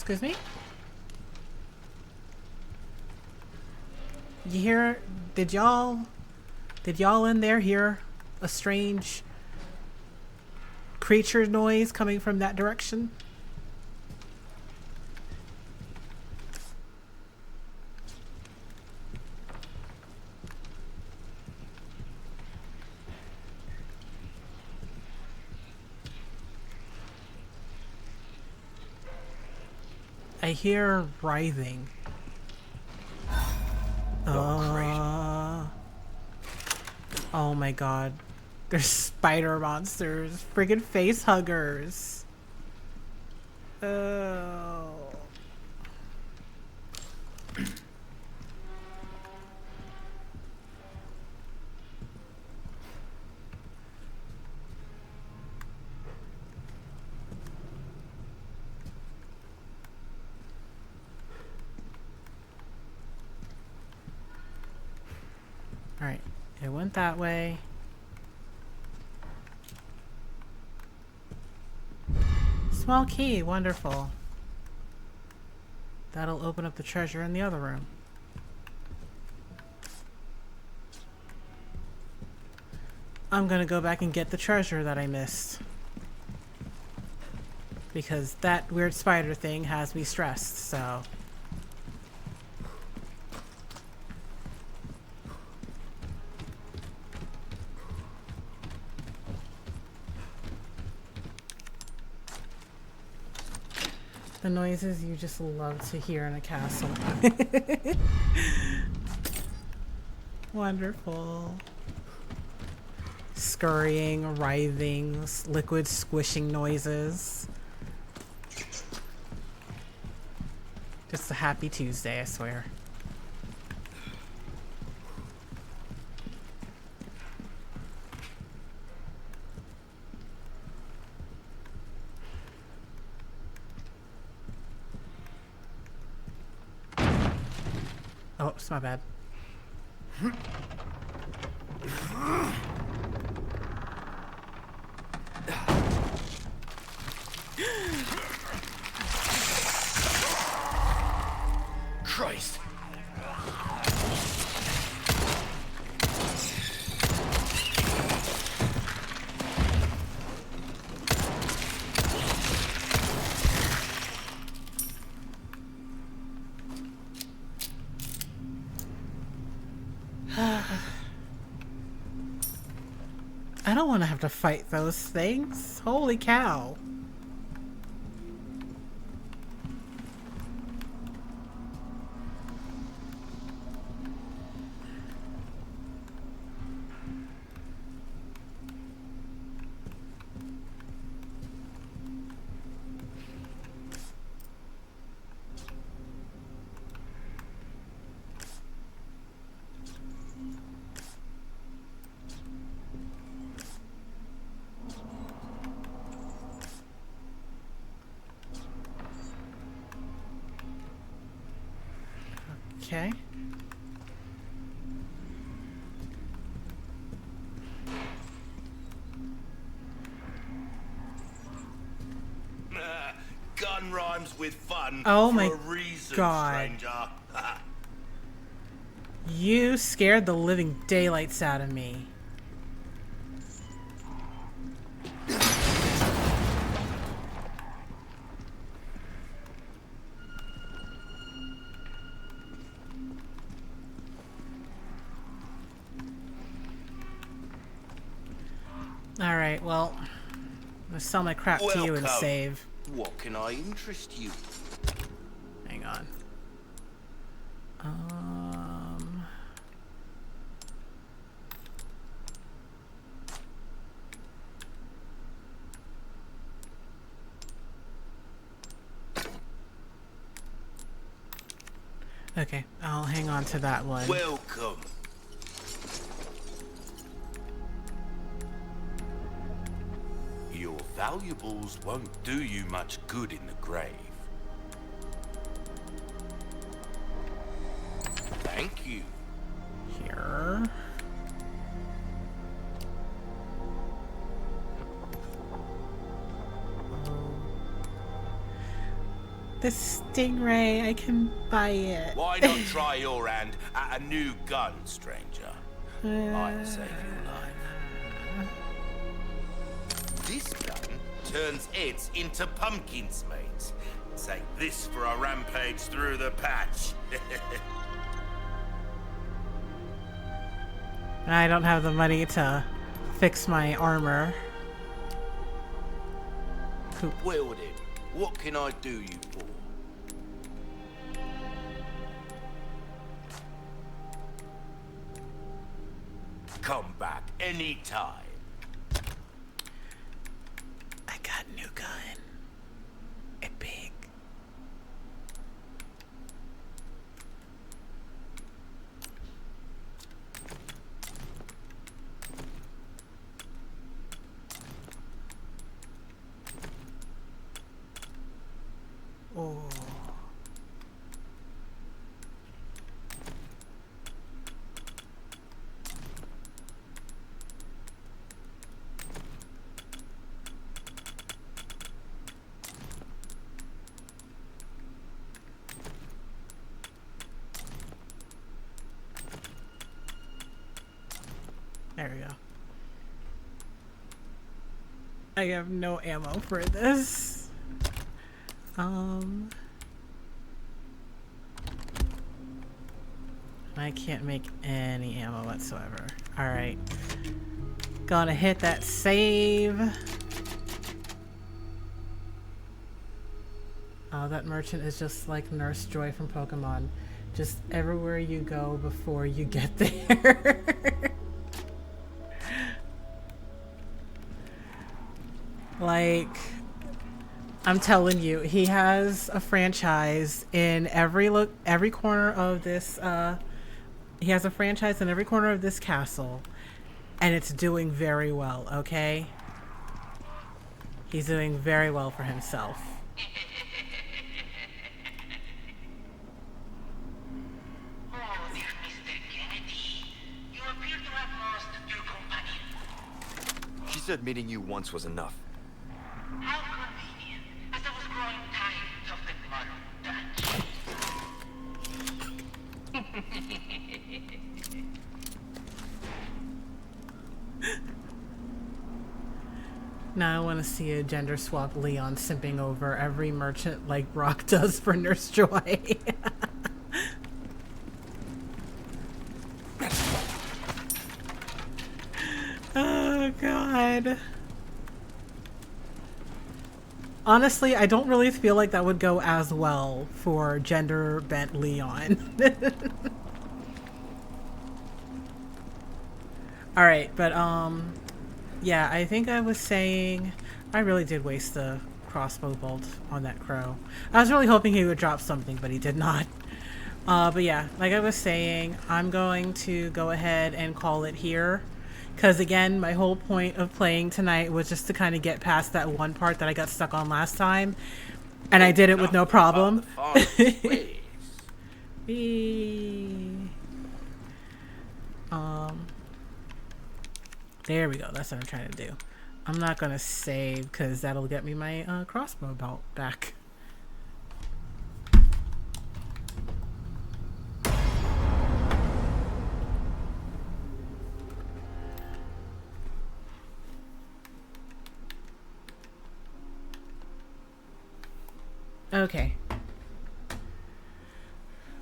Excuse me? You hear, did y'all in there hear a strange creature noise coming from that direction? I hear writhing. Oh, crap. my god. There's spider monsters. Friggin' face huggers. Oh. Alright, it went that way. Small key, wonderful. That'll open up the treasure in the other room. I'm gonna go back and get the treasure that I missed. Because that weird spider thing has me stressed, so... The noises you just love to hear in a castle. Wonderful. Scurrying, writhing, liquid squishing noises. Just a happy Tuesday, I swear. Oh, it's my bad. Christ. I don't want to have to fight those things. Holy cow. Okay. Gun rhymes with fun Oh for my a reason, God. stranger. You scared the living daylights out of me. Alright, well, I'm gonna sell my crap to you and Welcome. save. What can I interest you? Hang on. Okay, I'll hang on to that one. Welcome. Your valuables won't do you much good in the grave. Thank you. Here. The stingray, I can buy it. Why not try your hand at a new gun, stranger? Might save your life. This gun turns heads into pumpkins, mate. Take this for a rampage through the patch. I don't have the money to fix my armor. Poop. Well then, what can I do you for? Come back anytime. I got a new gun. It big. Oh. There we go. I have no ammo for this. I can't make any ammo whatsoever. Alright. Gonna hit that save. Oh, that merchant is just like Nurse Joy from Pokemon. Just everywhere you go before you get there. Like, I'm telling you, he has a franchise in every corner of this, he has a franchise in every corner of this castle, and it's doing very well, okay? He's doing very well for himself. Oh, dear Mr. Kennedy, you appear to have lost your companion. She said meeting you once was enough. How convenient, as I was growing tired of the mud Now I want to see a gender swap Leon simping over every merchant like Brock does for Nurse Joy. Oh god. Honestly, I don't really feel like that would go as well for gender bent Leon. Alright, but yeah, I think I was saying I really did waste the crossbow bolt on that crow. I was really hoping he would drop something, but he did not. But yeah, like I was saying, I'm going to go ahead and call it here. Because again, my whole point of playing tonight was just to kind of get past that one part that I got stuck on last time. And I did it with no problem. There we go. That's what I'm trying to do. I'm not going to save because that'll get me my crossbow belt back. Okay.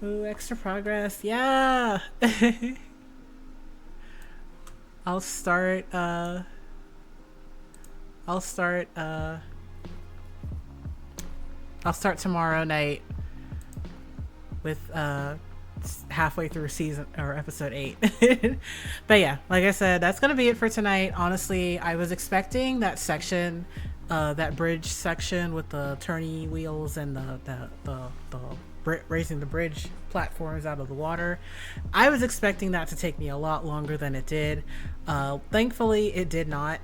Ooh, extra progress. Yeah! I'll start tomorrow night with halfway through season or episode 8. But yeah, like I said, that's gonna be it for tonight. Honestly, I was expecting that section, that bridge section with the turny wheels and the raising the bridge platforms out of the water. I was expecting that to take me a lot longer than it did. Thankfully it did not.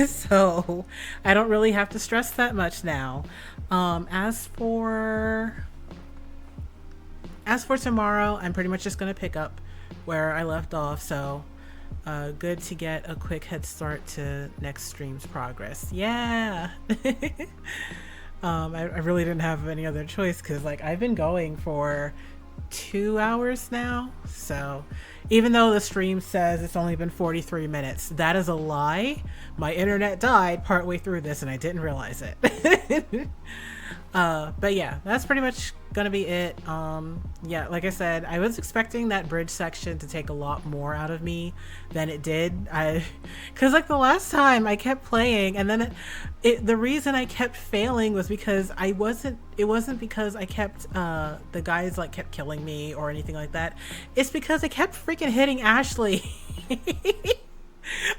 So I don't really have to stress that much now. As for tomorrow, I'm pretty much just going to pick up where I left off. So good to get a quick head start to next stream's progress. Yeah. I really didn't have any other choice because like I've been going for 2 hours now. So even though the stream says it's only been 43 minutes, that is a lie. My internet died partway through this and I didn't realize it. But yeah, that's pretty much gonna be it. Yeah, like I said, I was expecting that bridge section to take a lot more out of me than it did. Because like the last time I kept playing and then the reason I kept failing was because it wasn't because I kept the guys like kept killing me or anything like that. It's because I kept freaking hitting Ashley.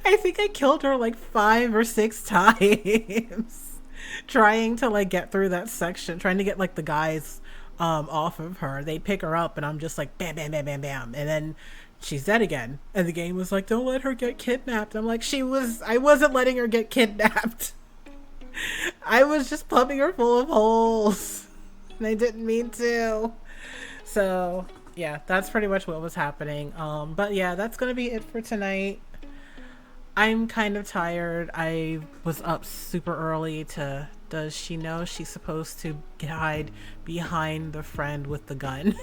I think I killed her like 5 or 6 times trying to like get through that section, trying to get like the guys off of her. They pick her up and I'm just like bam bam bam bam bam, and then she's dead again. And the game was like, don't let her get kidnapped. I'm like, I wasn't letting her get kidnapped. I was just pumping her full of holes. And I didn't mean to. So yeah, that's pretty much what was happening. But yeah, that's gonna be it for tonight. I'm kind of tired. I was up super early to... Does she know she's supposed to hide behind the friend with the gun?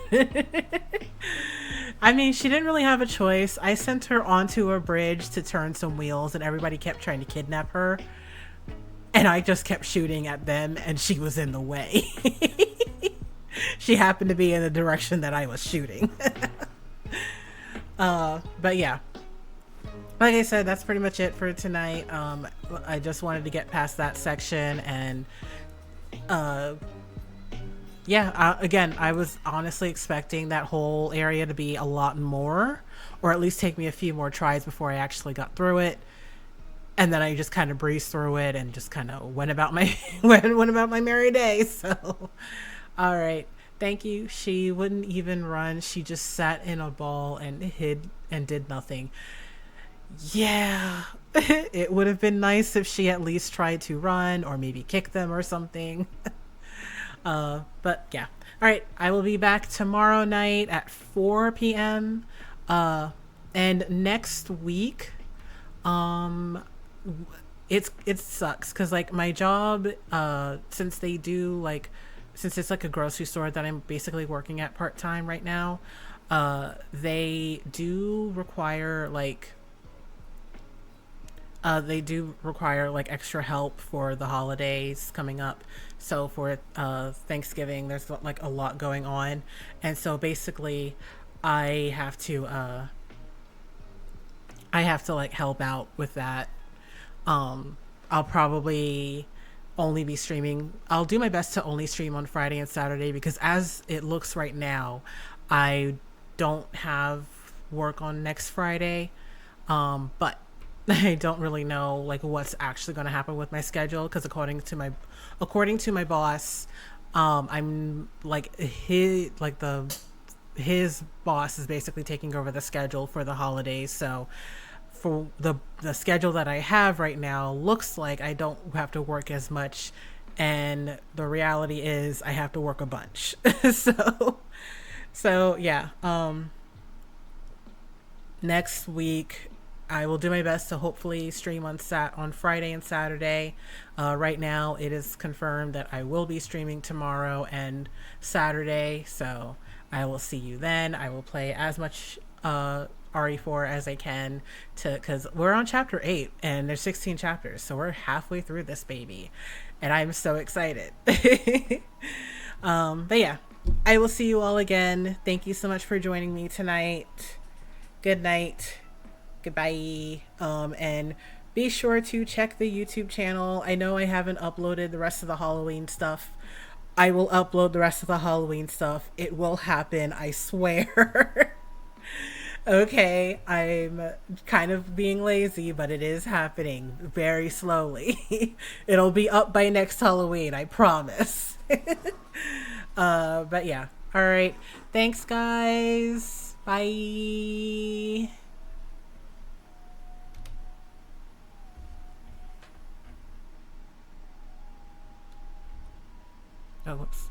I mean, she didn't really have a choice. I sent her onto a bridge to turn some wheels and everybody kept trying to kidnap her. And I just kept shooting at them and she was in the way. She happened to be in the direction that I was shooting. But yeah. Like I said, that's pretty much it for tonight. I just wanted to get past that section and yeah, again, I was honestly expecting that whole area to be a lot more, or at least take me a few more tries before I actually got through it. And then I just kind of breezed through it and just kind of went about my went about my merry day. So, all right, thank you. She wouldn't even run. She just sat in a ball and hid and did nothing. Yeah, it would have been nice if she at least tried to run or maybe kick them or something. But yeah. All right, I will be back tomorrow night at 4 p.m. And next week, it sucks because like my job, since it's like a grocery store that I'm basically working at part-time right now, they do require like extra help for the holidays coming up. So for Thanksgiving, there's like a lot going on, and so basically I have to like help out with that. I'll probably only be streaming. I'll do my best to only stream on Friday and Saturday because as it looks right now, I don't have work on next Friday. But I don't really know like what's actually going to happen with my schedule because according to my boss, I'm like his boss is basically taking over the schedule for the holidays. So for the schedule that I have right now looks like I don't have to work as much, and the reality is I have to work a bunch. so yeah, next week I will do my best to hopefully stream on Friday and Saturday. Right now it is confirmed that I will be streaming tomorrow and Saturday, so I will see you then. I will play as much RE4 as I can because we're on chapter 8 and there's 16 chapters, so we're halfway through this baby and I'm so excited. But yeah, I will see you all again. Thank you so much for joining me tonight. Good night. Goodbye. And be sure to check the YouTube channel. I know I haven't uploaded the rest of the Halloween stuff. I will upload the rest of the Halloween stuff. It will happen, I swear. Okay, I'm kind of being lazy, but it is happening very slowly. It'll be up by next Halloween, I promise. But yeah. All right. Thanks, guys. Bye. Oh, whoops.